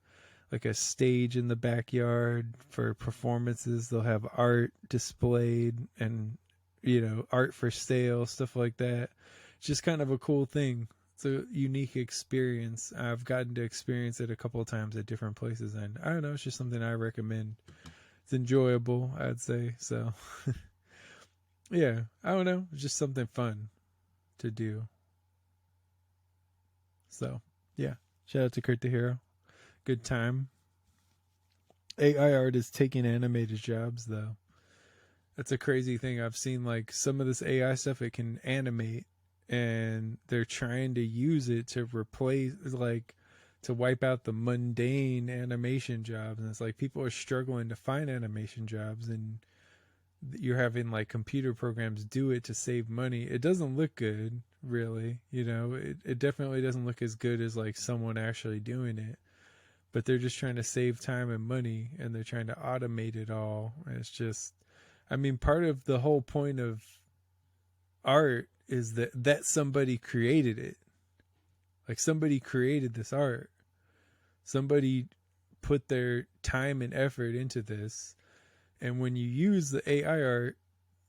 stage in the backyard for performances. They'll have art displayed and art for sale, stuff like that. It's just kind of a cool thing. It's a unique experience. I've gotten to experience it a couple of times at different places, and I don't know, it's just something I recommend. It's enjoyable, I'd say. So yeah, I don't know, it's just something fun to do. So yeah, shout out to Kurt the Hero. Good time. AI art is taking animated jobs though. That's a crazy thing. I've seen like some of this AI stuff it can animate, and they're trying to use it to replace, like, to wipe out the mundane animation jobs. And it's like people are struggling to find animation jobs, and you're having like computer programs do it to save money. It doesn't look good, really. It definitely doesn't look as good as like someone actually doing it. But they're just trying to save time and money, and they're trying to automate it all. And it's just, I mean, part of the whole point of art is that somebody created it. Like, somebody created this art. Somebody put their time and effort into this. And when you use the AI art,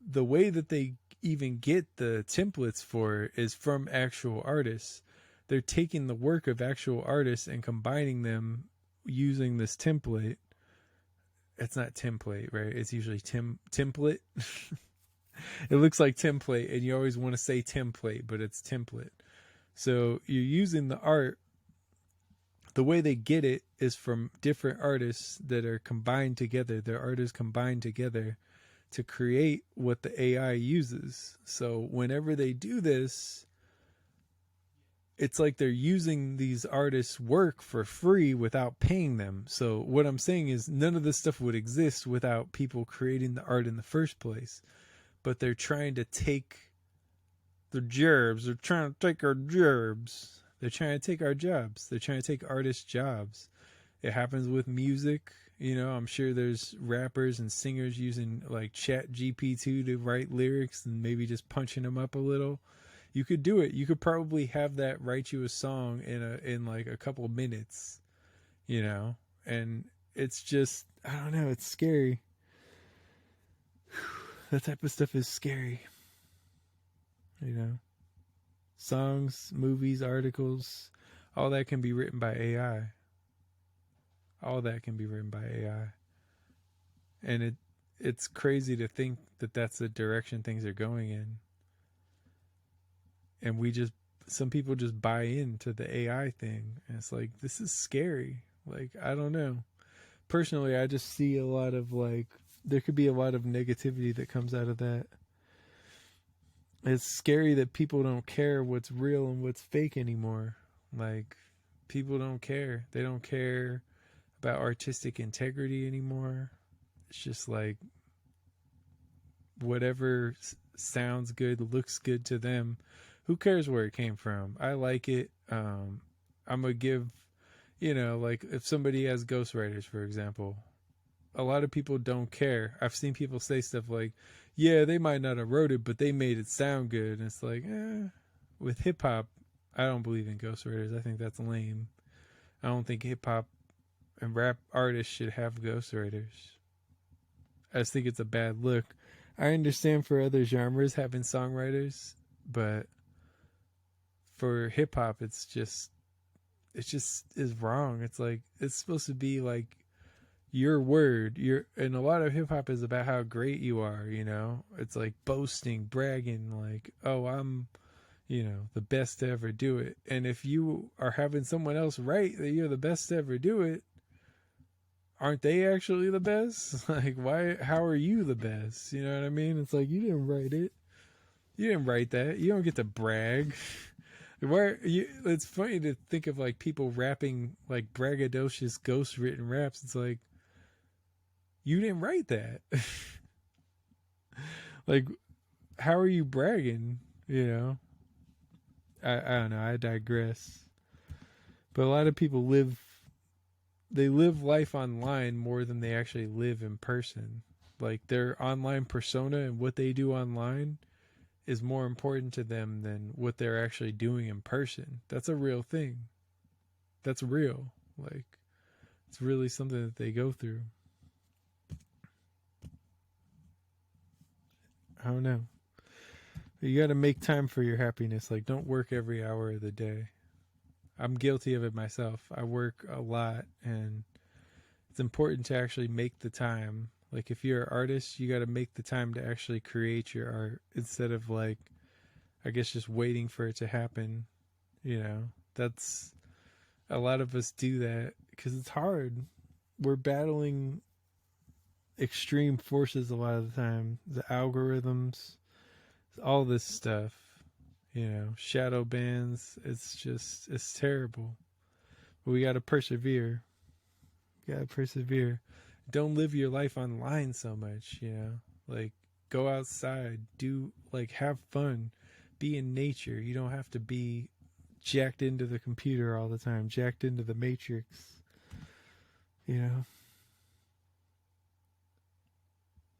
the way that they even get the templates for it is from actual artists. They're taking the work of actual artists and combining them using this template. It's not template, right? It's usually template. It looks like template, and you always want to say template, but it's template. So you're using the art. The way they get it is from different artists that are combined together. Their artists combined together to create what the AI uses. So whenever they do this, it's like they're using these artists' work for free without paying them. So what I'm saying is none of this stuff would exist without people creating the art in the first place. But they're trying to take the gerbs. They're trying to take our gerbs. They're trying to take our jobs. They're trying to take artists' jobs. It happens with music. I'm sure there's rappers and singers using like Chat GPT to write lyrics and maybe just punching them up a little. You could do it. You could probably have that write you a song in like a couple minutes, and it's just, I don't know, it's scary. That type of stuff is scary. Songs, movies, articles, all that can be written by AI. All that can be written by AI. And it's crazy to think that that's the direction things are going in. And some people just buy into the AI thing. And it's like, this is scary. Like, I don't know. Personally, I just see a lot of like, there could be a lot of negativity that comes out of that. It's scary that people don't care what's real and what's fake anymore. Like, people don't care. They don't care about artistic integrity anymore. It's just like, whatever sounds good, looks good to them. Who cares where it came from? I like it. I'm going to give, like if somebody has ghostwriters, for example, a lot of people don't care. I've seen people say stuff like, yeah, they might not have wrote it, but they made it sound good. And it's like, with hip hop, I don't believe in ghostwriters. I think that's lame. I don't think hip hop and rap artists should have ghostwriters. I just think it's a bad look. I understand for other genres having songwriters, but for hip hop, it just is wrong. It's like, it's supposed to be like your word. And a lot of hip hop is about how great you are, It's like boasting, bragging, like, oh, I'm, the best to ever do it. And if you are having someone else write that you're the best to ever do it, aren't they actually the best? Like, why? How are you the best? You know what I mean? It's like, you didn't write it. You didn't write that. You don't get to brag. It's funny to think of like people rapping like braggadocious ghost written raps. It's like, you didn't write that. Like, how are you bragging? I don't know. I digress. But a lot of people live life online more than they actually live in person. Like their online persona and what they do online is more important to them than what they're actually doing in person. That's a real thing. That's real. Like, it's really something that they go through. I don't know. You got to make time for your happiness. Like, don't work every hour of the day. I'm guilty of it myself. I work a lot, and it's important to actually make the time. Like, if you're an artist, you got to make the time to actually create your art instead of, like, I guess just waiting for it to happen. You know, that's a lot of us do that because it's hard. We're battling extreme forces a lot of the time. The algorithms, all this stuff, you know, shadow bans. It's terrible. But we got to persevere. Don't live your life online so much, you know, like go outside, have fun, be in nature. You don't have to be jacked into the computer all the time, jacked into the matrix, you know,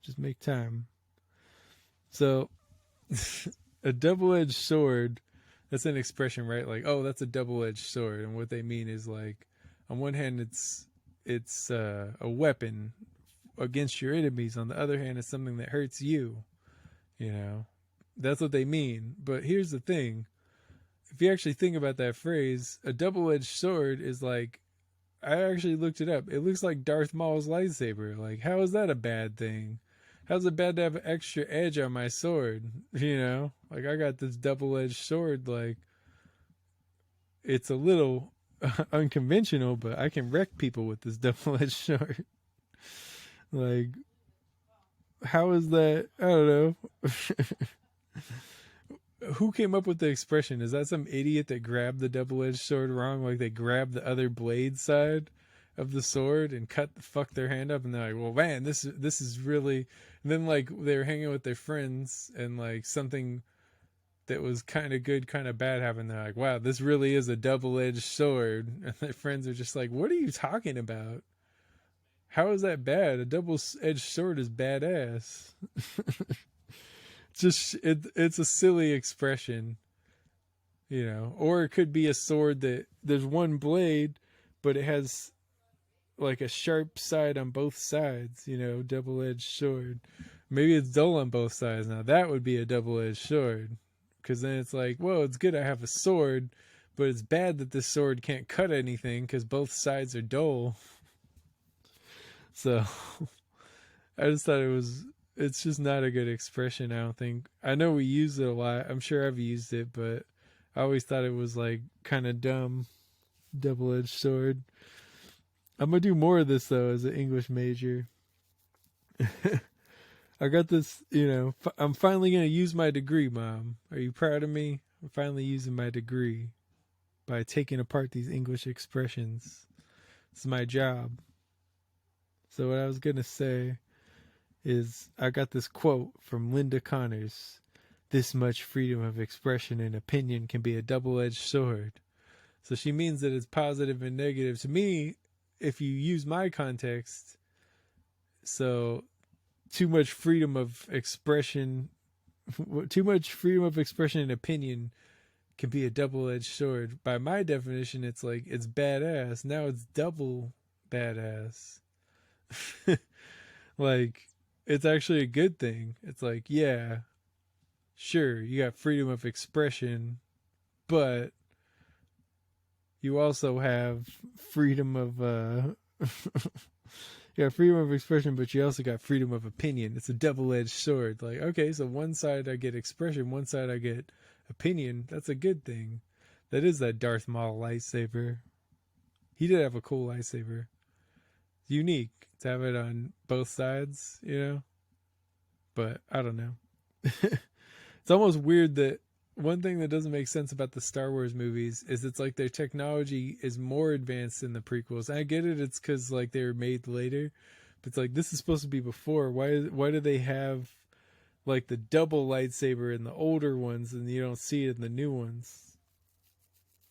just make time. So a double-edged sword, that's an expression, right? Like, oh, that's a double-edged sword. And what they mean is like, on one hand, it's a weapon against your enemies. On the other hand, it's something that hurts you. You know, that's what they mean. But here's the thing. If you actually think about that phrase, a double-edged sword is like, I actually looked it up. It looks like Darth Maul's lightsaber. Like, how is that a bad thing? How's it bad to have an extra edge on my sword? You know, like I got this double-edged sword. Like, it's a little unconventional, but I can wreck people with this double-edged sword. Like, how is that? I don't know. Who came up with the expression? Is that some idiot that grabbed the double-edged sword wrong? Like they grabbed the other blade side of the sword and fuck their hand up, and they're like, well, man, this is really. And then like they were hanging with their friends, and like something that was kind of good, kind of bad happened. They're like, wow, this really is a double-edged sword. And their friends are just like, what are you talking about? How is that bad? A double-edged sword is badass. It's a silly expression, you know. Or it could be a sword that there's one blade, but it has like a sharp side on both sides, you know, double-edged sword. Maybe it's dull on both sides. Now that would be a double-edged sword, because then it's like, well, it's good I have a sword, but it's bad that this sword can't cut anything because both sides are dull. So I just thought it's just not a good expression, I don't think. I know we use it a lot. I'm sure I've used it, but I always thought it was like kind of dumb. Double-edged sword. I'm going to do more of this though as an English major. I got this, you know, I'm finally going to use my degree, Mom. Are you proud of me? I'm finally using my degree by taking apart these English expressions. It's my job. So what I was going to say is I got this quote from Linda Connors. This much freedom of expression and opinion can be a double-edged sword. So she means that it's positive and negative. To me, if you use my context, so too much freedom of expression and opinion can be a double-edged sword. By my definition, it's like it's badass. Now it's double badass. Like, it's actually a good thing. It's like, yeah, sure, you got freedom of expression, but you also have freedom of you got freedom of expression, but you also got freedom of opinion. It's a double-edged sword. Like, okay, so one side I get expression, one side I get opinion. That's a good thing. That is that Darth Maul lightsaber. He did have a cool lightsaber. Unique to have it on both sides, you know? But I don't know. It's almost weird that one thing that doesn't make sense about the Star Wars movies is it's like their technology is more advanced in the prequels. I get it, it's because like they were made later, but it's like this is supposed to be before. Why do they have like the double lightsaber in the older ones and you don't see it in the new ones?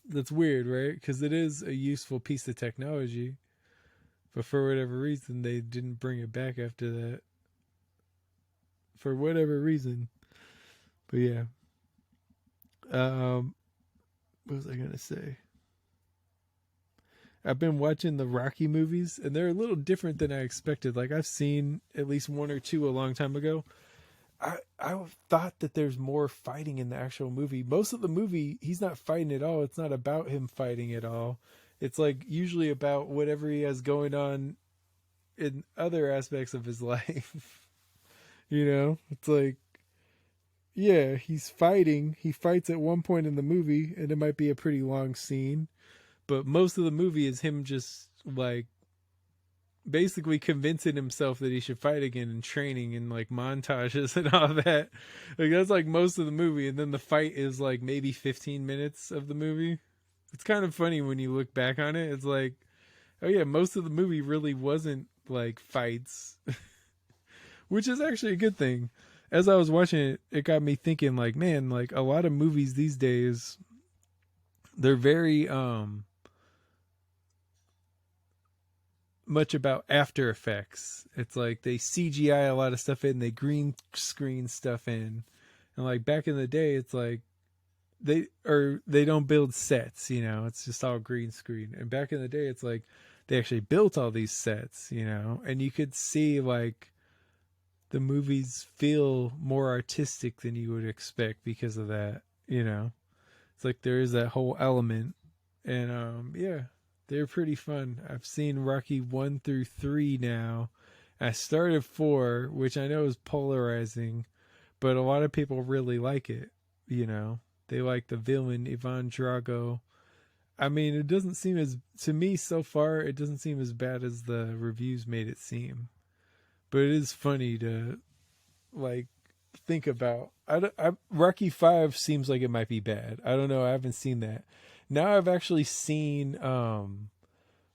That's weird, right? Because it is a useful piece of technology, but for whatever reason they didn't bring it back after that. for whatever reason. But yeah. What was I gonna say? I've been watching the Rocky movies, and they're a little different than I expected. Like, I've seen at least one or two a long time ago. I thought that there's more fighting in the actual movie. Most of the movie, he's not fighting at all. It's not about him fighting at all. It's like usually about whatever he has going on in other aspects of his life. It's like, yeah, he's fighting. He fights at one point in the movie, and it might be a pretty long scene. But most of the movie is him just like basically convincing himself that he should fight again and training and like montages and all that. Like that's like most of the movie, and then the fight is like maybe 15 minutes of the movie. It's kind of funny when you look back on it. It's like, oh yeah, most of the movie really wasn't like fights, which is actually a good thing. As I was watching it, it got me thinking like, man, like a lot of movies these days, they're very much about After Effects. It's like they CGI a lot of stuff in, they green screen stuff in. And like back in the day, it's like they don't build sets, it's just all green screen. And back in the day, it's like they actually built all these sets, and you could see like the movies feel more artistic than you would expect because of that, It's like there is that whole element. And yeah, they're pretty fun. I've seen Rocky 1 through 3 now. I started 4, which I know is polarizing, but a lot of people really like it, They like the villain, Ivan Drago. I mean, it doesn't seem to me so far, it doesn't seem as bad as the reviews made it seem. But it is funny to, like, think about. Rocky 5 seems like it might be bad. I don't know. I haven't seen that. Now I've actually seen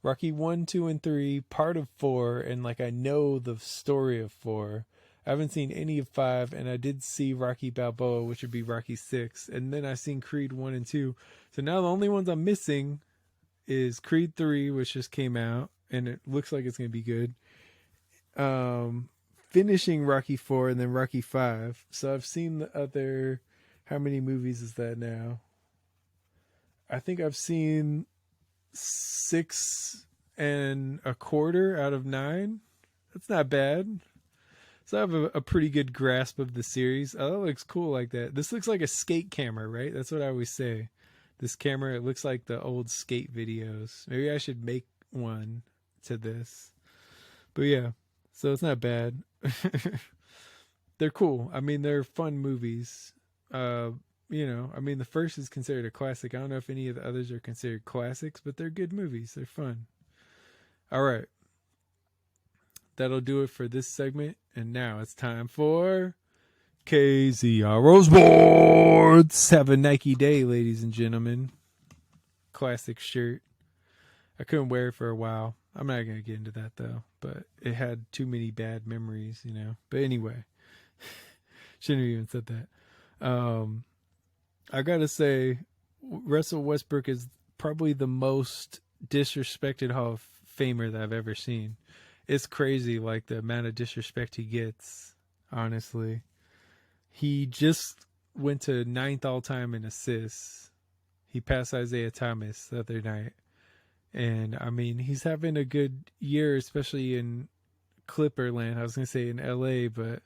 Rocky 1, 2, and 3, part of 4, and like I know the story of 4. I haven't seen any of 5, and I did see Rocky Balboa, which would be Rocky 6, and then I've seen Creed 1 and 2. So now the only ones I'm missing is Creed 3, which just came out, and it looks like it's going to be good. Finishing Rocky 4 and then Rocky 5. So I've seen the other, how many movies is that now? I think I've seen 6 and a quarter out of 9. That's not bad. So I have a pretty good grasp of the series. Oh, that looks cool like that. This looks like a skate camera, right? That's what I always say. This camera, it looks like the old skate videos. Maybe I should make one to this. But yeah, so it's not bad. They're cool. I mean, they're fun movies. I mean, the first is considered a classic. I don't know if any of the others are considered classics, but they're good movies. They're fun. All right. That'll do it for this segment. And now it's time for KZRO Sports. Have a Nike day, ladies and gentlemen. Classic shirt. I couldn't wear it for a while. I'm not going to get into that, though. But it had too many bad memories, But anyway. Shouldn't have even said that. I got to say, Russell Westbrook is probably the most disrespected Hall of Famer that I've ever seen. It's crazy, like, the amount of disrespect he gets, honestly. He just went to 9th all-time in assists. He passed Isaiah Thomas the other night. And, I mean, he's having a good year, especially in Clipperland. I was going to say in LA, but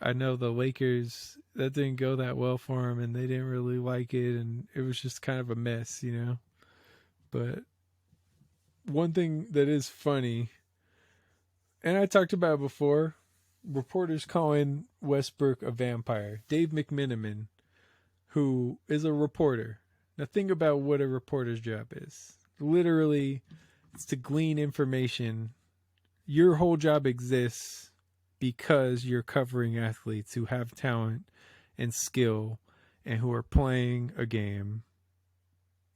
I know the Lakers, that didn't go that well for him, and they didn't really like it, and it was just kind of a mess, But one thing that is funny, and I talked about it before, reporters calling Westbrook a vampire. Dave McMenamin, who is a reporter. Now think about what a reporter's job is. Literally, it's to glean information. Your whole job exists because you're covering athletes who have talent and skill and who are playing a game.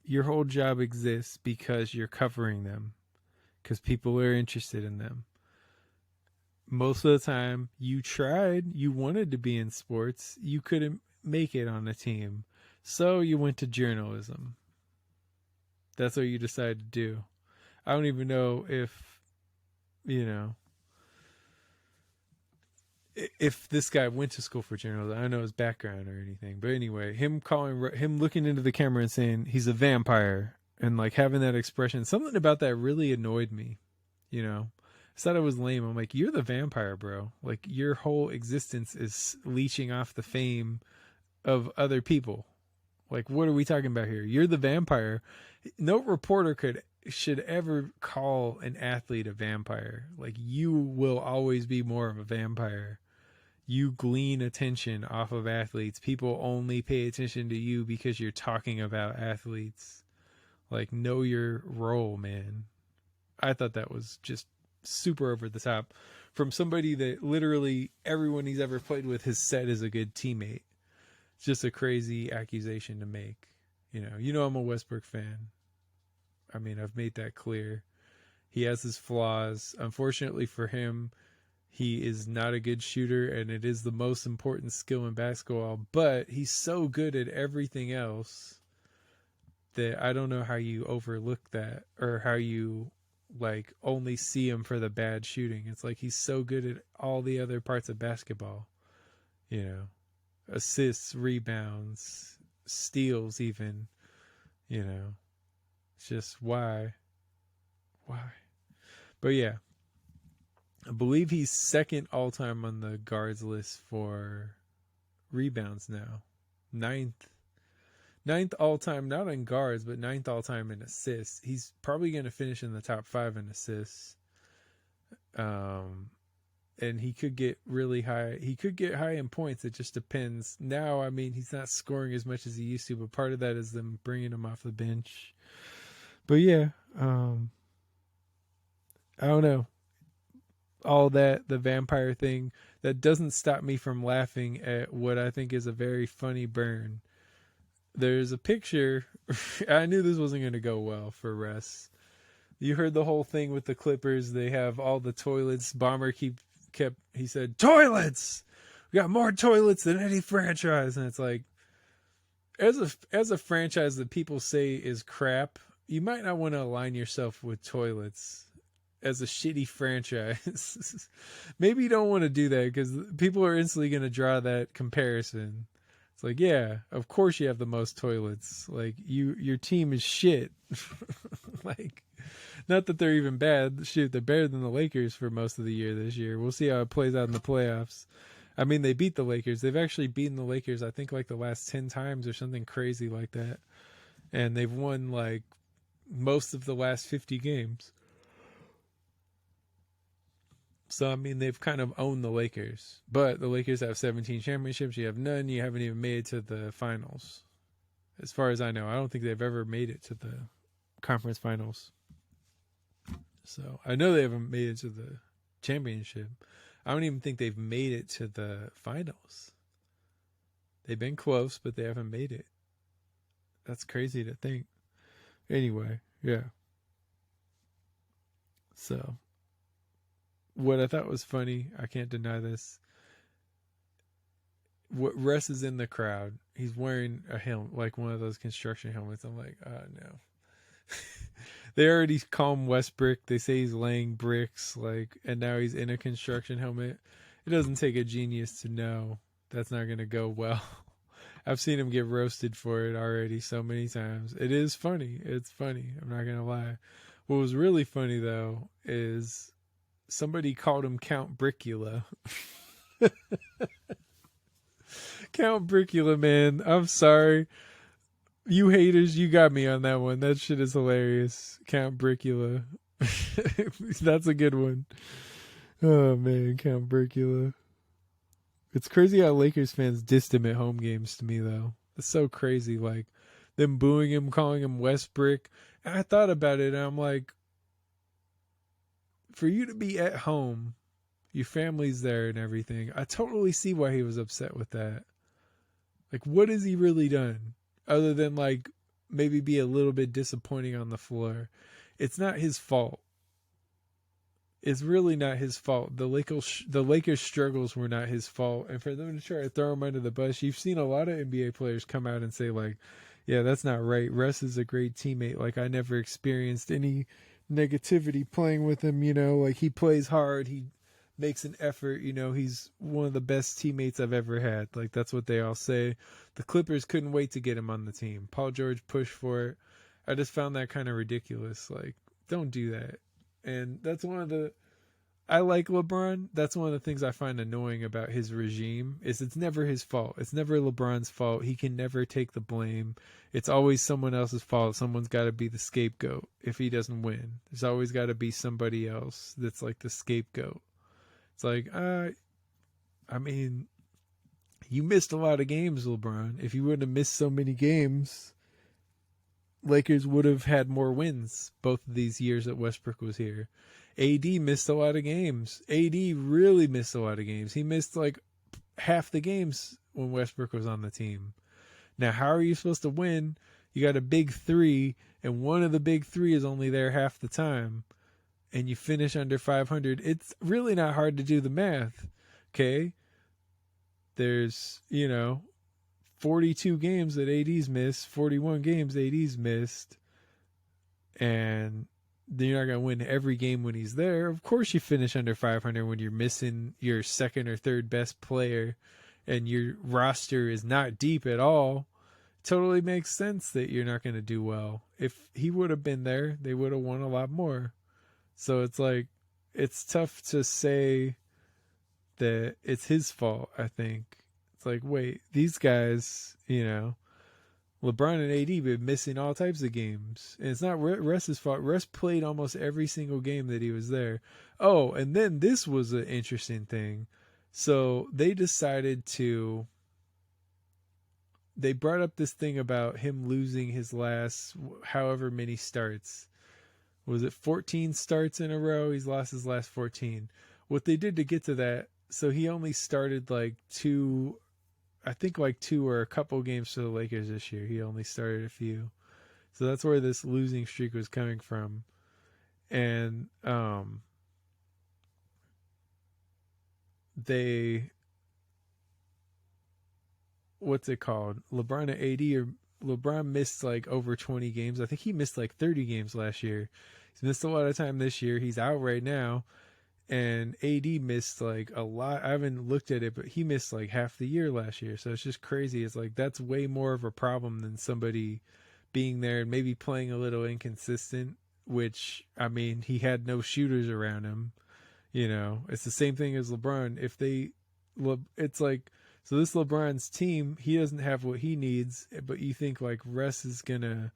Your whole job exists because you're covering them, because people are interested in them. Most of the time, you wanted to be in sports, you couldn't make it on a team, so you went to journalism. That's what you decided to do. I don't even know if, if this guy went to school for journalism. I don't know his background or anything, but anyway, him looking into the camera and saying he's a vampire and like having that expression, something about that really annoyed me. You know, I thought it was lame. I'm like, you're the vampire, bro. Like your whole existence is leeching off the fame of other people. Like, what are we talking about here? You're the vampire. No reporter should ever call an athlete a vampire. Like, you will always be more of a vampire. You glean attention off of athletes. People only pay attention to you because you're talking about athletes. Like, know your role, man. I thought that was just super over the top from somebody that literally everyone he's ever played with has said is a good teammate. It's just a crazy accusation to make. You know I'm a Westbrook fan. I mean, I've made that clear. He has his flaws. Unfortunately for him, he is not a good shooter, and it is the most important skill in basketball, but he's so good at everything else that I don't know how you overlook that, or how you like only see him for the bad shooting. It's like he's so good at all the other parts of basketball. Assists, rebounds, steals even. It's just why. But yeah, I believe he's second all time on the guards list for rebounds now. Ninth all time, not in guards, but ninth all time in assists. He's probably going to finish in the top 5 in assists. And he could get really high. He could get high in points. It just depends. Now, I mean, he's not scoring as much as he used to, but part of that is them bringing him off the bench. But yeah, I don't know. All that, the vampire thing, that doesn't stop me from laughing at what I think is a very funny burn. There's a picture. I knew this wasn't going to go well for Russ. You heard the whole thing with the Clippers. They have all the toilets. Bomber he said, toilets! We got more toilets than any franchise. And it's like, as a franchise that people say is crap, you might not want to align yourself with toilets as a shitty franchise. Maybe you don't want to do that because people are instantly going to draw that comparison. It's like, yeah, of course you have the most toilets. Like, your team is shit. Like, not that they're even bad. Shoot, they're better than the Lakers for most of the year this year. We'll see how it plays out in the playoffs. I mean, they beat the Lakers. They've actually beaten the Lakers, I think, like the last 10 times or something crazy like that. And they've won, like, most of the last 50 games. So, I mean, they've kind of owned the Lakers. But the Lakers have 17 championships. You have none. You haven't even made it to the finals. As far as I know, I don't think they've ever made it to the conference finals. So, I know they haven't made it to the championship. I don't even think they've made it to the finals. They've been close, but they haven't made it. That's crazy to think. Anyway, yeah. So, what I thought was funny, I can't deny this. What Russ is in the crowd. He's wearing a helmet, like one of those construction helmets. I'm like, oh no. They already call him Westbrick. They say he's laying bricks, like, and now he's in a construction helmet. It doesn't take a genius to know that's not going to go well. I've seen him get roasted for it already so many times. It is funny. It's funny. I'm not going to lie. What was really funny, though, is somebody called him Count Brickula. Count Brickula, man. I'm sorry. You haters, you got me on that one. That shit is hilarious. Count Brickula. That's a good one. Oh, man. Count Brickula. It's crazy how Lakers fans dissed him at home games to me, though. It's so crazy. Like, them booing him, calling him Westbrick. And I thought about it, and I'm like, for you to be at home, your family's there and everything, I totally see why he was upset with that. Like, what has he really done? Other than, like, maybe be a little bit disappointing on the floor. It's not his fault. It's really not his fault. The Lakers' struggles were not his fault. And for them to try to throw him under the bus, you've seen a lot of NBA players come out and say, like, yeah, that's not right. Russ is a great teammate. Like, I never experienced any negativity playing with him, you know. Like, he plays hard. He makes an effort. You know, he's one of the best teammates I've ever had. Like, that's what they all say. The Clippers couldn't wait to get him on the team. Paul George pushed for it. I just found that kind of ridiculous. Like, don't do that. And that's one of the... I like LeBron. That's one of the things I find annoying about his regime is it's never his fault. It's never LeBron's fault. He can never take the blame. It's always someone else's fault. Someone's got to be the scapegoat if he doesn't win. There's always got to be somebody else that's like the scapegoat. It's like, I mean, you missed a lot of games, LeBron. If you wouldn't have missed so many games, Lakers would have had more wins both of these years that Westbrook was here. AD missed a lot of games. AD really missed a lot of games. He missed like half the games when Westbrook was on the team. Now, how are you supposed to win? You got a big three, and one of the big three is only there half the time, and you finish under 500. It's really not hard to do the math, okay? There's, 42 games that AD's missed, 41 games AD's missed, and then you're not going to win every game when he's there. Of course you finish under 500 when you're missing your second or third best player and your roster is not deep at all. Totally makes sense that you're not going to do well. If he would have been there, they would have won a lot more. So it's like, it's tough to say that it's his fault, I think. It's like, wait, these guys, LeBron and AD been missing all types of games. And it's not Russ's fault. Russ played almost every single game that he was there. Oh, and then this was an interesting thing. So they decided they brought up this thing about him losing his last however many starts. Was it 14 starts in a row? He's lost his last 14. What they did to get to that, so he only started like two or a couple games for the Lakers this year. He only started a few. So that's where this losing streak was coming from. And what's it called? LeBron and AD, LeBron missed like over 20 games. I think he missed like 30 games last year. He's missed a lot of time this year. He's out right now. And AD missed like a lot. I haven't looked at it, but he missed like half the year last year. So it's just crazy. It's like that's way more of a problem than somebody being there and maybe playing a little inconsistent, which, I mean, he had no shooters around him. It's the same thing as LeBron. It's like, so this LeBron's team, he doesn't have what he needs, but you think like Russ is going to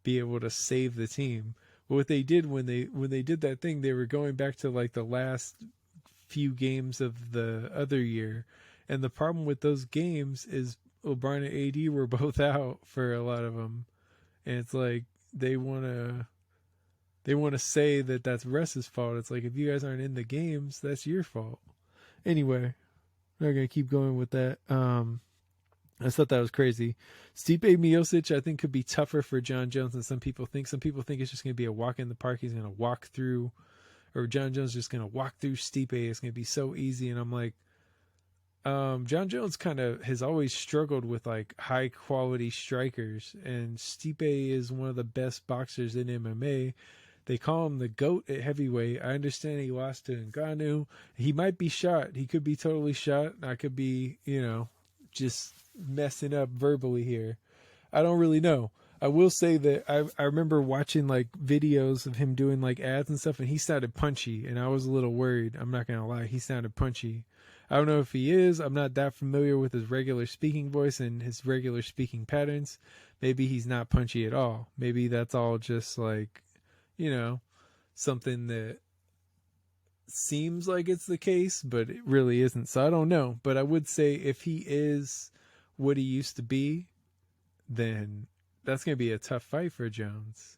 be able to save the team. But what they did when they did that thing, they were going back to like the last few games of the other year. And the problem with those games is LeBron and AD were both out for a lot of them. And it's like they want to say that that's Russ's fault. It's like, if you guys aren't in the games, that's your fault. Anyway, I'm not going to keep going with that. I just thought that was crazy. Stipe Miocic, I think, could be tougher for John Jones than some people think. Some people think it's just going to be a walk in the park. He's going to walk through, or John Jones is just going to walk through Stipe. It's going to be so easy. And I'm like, John Jones kind of has always struggled with like high quality strikers, and Stipe is one of the best boxers in MMA. They call him the GOAT at heavyweight. I understand he lost to Ngannou. He might be shot. He could be totally shot. I could be, just messing up verbally here. I don't really know. I will say that I remember watching like videos of him doing like ads and stuff, and he sounded punchy, and I was a little worried. I'm not going to lie. He sounded punchy. I don't know if he is. I'm not that familiar with his regular speaking voice and his regular speaking patterns. Maybe he's not punchy at all. Maybe that's all just like, something that seems like it's the case, but it really isn't. So I don't know. But I would say if he is what he used to be, then that's going to be a tough fight for Jones.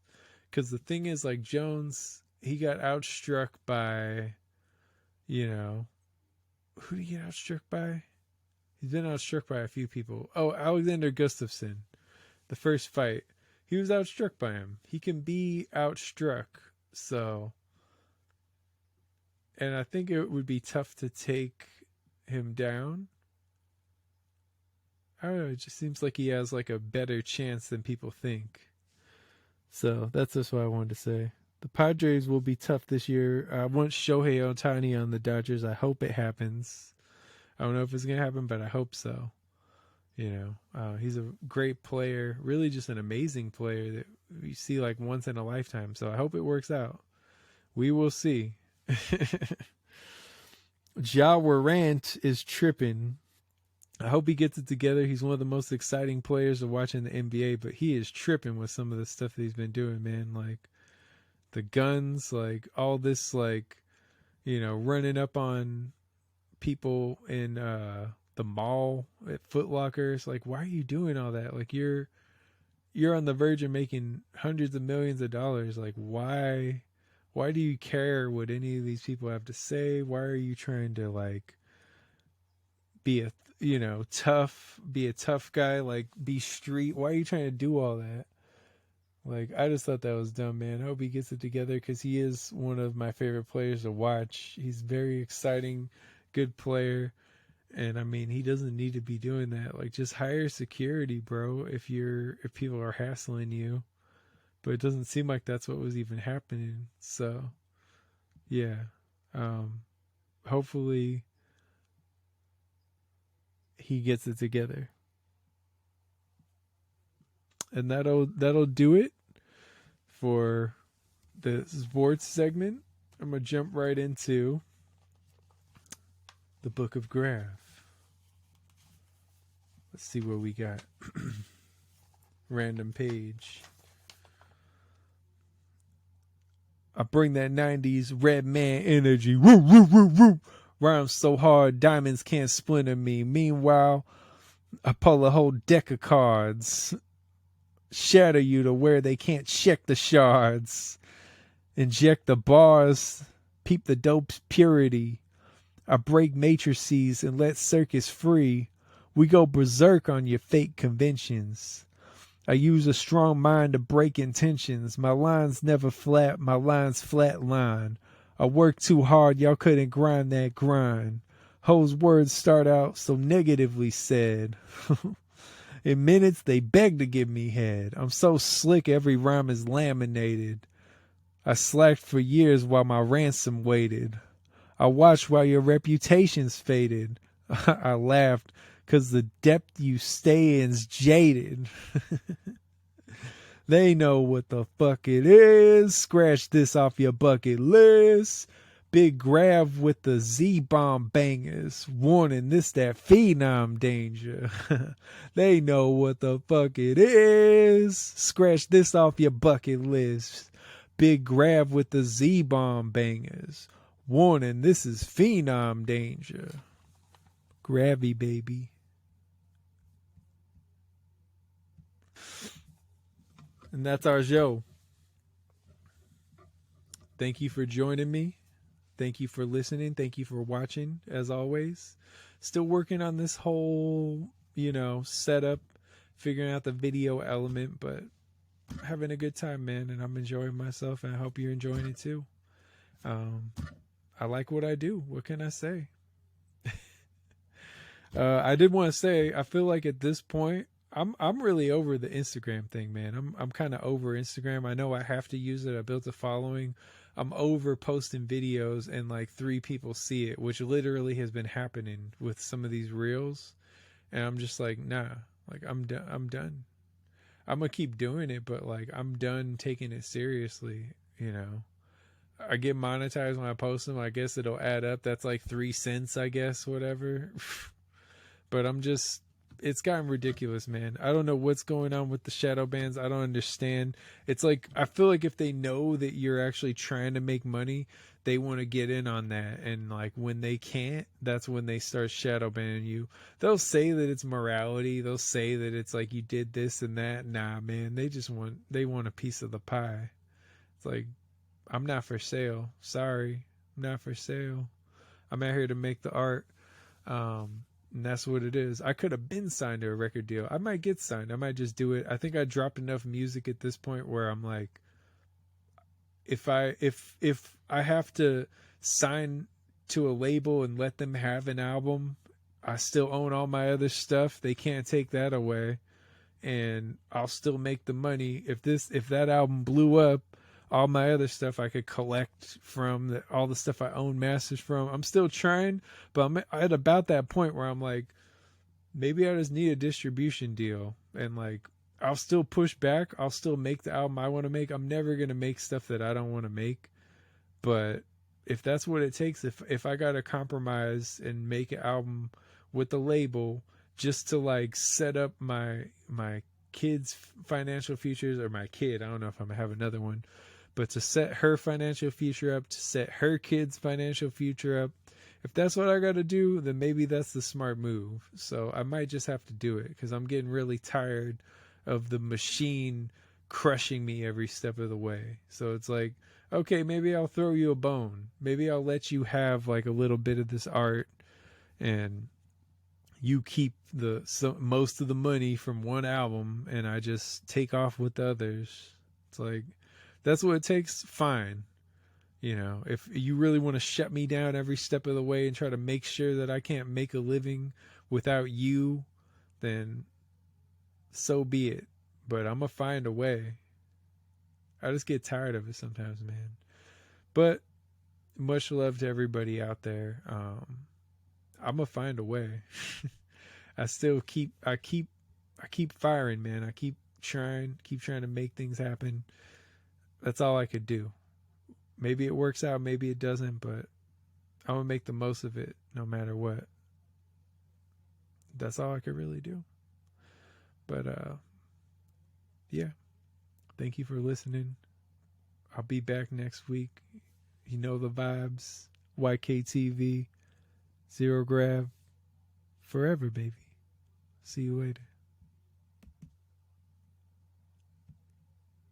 Because the thing is, like, Jones, he got outstruck by, who did he get outstruck by? He's been outstruck by a few people. Oh, Alexander Gustafsson, the first fight. He was outstruck by him. He can be outstruck. So, and I think it would be tough to take him down. I don't know. It just seems like he has like a better chance than people think. So that's just what I wanted to say. The Padres will be tough this year. I want Shohei Ohtani on the Dodgers. I hope it happens. I don't know if it's going to happen, but I hope so. You know, he's a great player, really just an amazing player that you see like once in a lifetime. So I hope it works out. We will see. Warrant is tripping. I hope he gets it together. He's one of the most exciting players to watch in the NBA, but he is tripping with some of the stuff that he's been doing, man. Like the guns, like all this, like, you know, running up on people in the mall at Foot Lockers. Like, why are you doing all that? Like, you're on the verge of making hundreds of millions of dollars. Like, why do you care what any of these people have to say? Why are you trying to like be a tough guy, like be street? Why are you trying to do all that? Like, I just thought that was dumb, man. I hope he gets it together because he is one of my favorite players to watch. He's very exciting, good player. And I mean, he doesn't need to be doing that. Like, just hire security, bro, if people are hassling you. But it doesn't seem like that's what was even happening. So, yeah. Hopefully he gets it together. And that'll do it for the sports segment. I'm going to jump right into the Book of Grav. Let's see what we got. Random page. I bring that 90s red man energy. Woo, woo, woo, woo. Rhymes so hard, diamonds can't splinter me. Meanwhile, I pull a whole deck of cards. Shatter you to where they can't check the shards. Inject the bars. Peep the dope's purity. I break matrices and let circus free. We go berserk on your fake conventions. I use a strong mind to break intentions. My lines never flat, my lines flat line. I work too hard, y'all couldn't grind that grind. Hoes words start out so negatively said. In minutes they beg to give me head. I'm so slick every rhyme is laminated. I slacked for years while my ransom waited. I watched while your reputation's faded. I laughed because the depth you stay in's jaded. They know what the fuck it is. Scratch this off your bucket list. Big Grav with the Z-bomb bangers. Warning, this that phenom danger. They know what the fuck it is. Scratch this off your bucket list. Big Grav with the Z-bomb bangers. Warning, this is phenom danger. Gravy, baby. And that's our show. Thank you for joining me. Thank you for listening. Thank you for watching, as always. Still working on this whole, setup, figuring out the video element, but having a good time, man, and I'm enjoying myself, and I hope you're enjoying it too. I like what I do. What can I say? I did want to say, I feel like at this point, I'm really over the Instagram thing, man. I'm kind of over Instagram. I know I have to use it. I built a following. I'm over posting videos and like 3 people see it, which literally has been happening with some of these reels. And I'm just like, nah, like I'm done. I'm gonna keep doing it, but like I'm done taking it seriously. I get monetized when I post them. I guess it'll add up. That's like 3 cents, I guess, whatever. But it's gotten ridiculous, man. I don't know what's going on with the shadow bans. I don't understand. It's like, I feel like if they know that you're actually trying to make money, they want to get in on that. And like when they can't, that's when they start shadow banning you. They'll say that it's morality. They'll say that it's like you did this and that. Nah, man, they want a piece of the pie. It's like, I'm not for sale. Sorry. I'm not for sale. I'm out here to make the art. And that's what it is. I could have been signed to a record deal. I might get signed. I might just do it. I think I dropped enough music at this point where I'm like, if I have to sign to a label and let them have an album, I still own all my other stuff. They can't take that away. And I'll still make the money. If that album blew up, all my other stuff I could collect from all the stuff I own masters from. I'm still trying, but I'm at about that point where I'm like, maybe I just need a distribution deal, and like I'll still push back. I'll still make the album I want to make. I'm never gonna make stuff that I don't want to make, but if that's what it takes, if I gotta compromise and make an album with the label just to like set up my kid's financial futures, or my kid, I don't know if I'm gonna have another one, but to set her financial future up, to set her kid's financial future up, if that's what I got to do, then maybe that's the smart move. So I might just have to do it, because I'm getting really tired of the machine crushing me every step of the way. So it's like, okay, maybe I'll throw you a bone. Maybe I'll let you have like a little bit of this art, and you keep most of the money from one album, and I just take off with the others. It's like, that's what it takes. Fine. You know, if you really want to shut me down every step of the way and try to make sure that I can't make a living without you, then so be it. But I'm going to find a way. I just get tired of it sometimes, man. But much love to everybody out there. I'm going to find a way. I keep firing, man. I keep trying to make things happen. That's all I could do. Maybe it works out, maybe it doesn't, but I'm going to make the most of it no matter what. That's all I could really do. But, yeah. Thank you for listening. I'll be back next week. You know the vibes. Yktv, Zero Grav, forever, baby. See you later.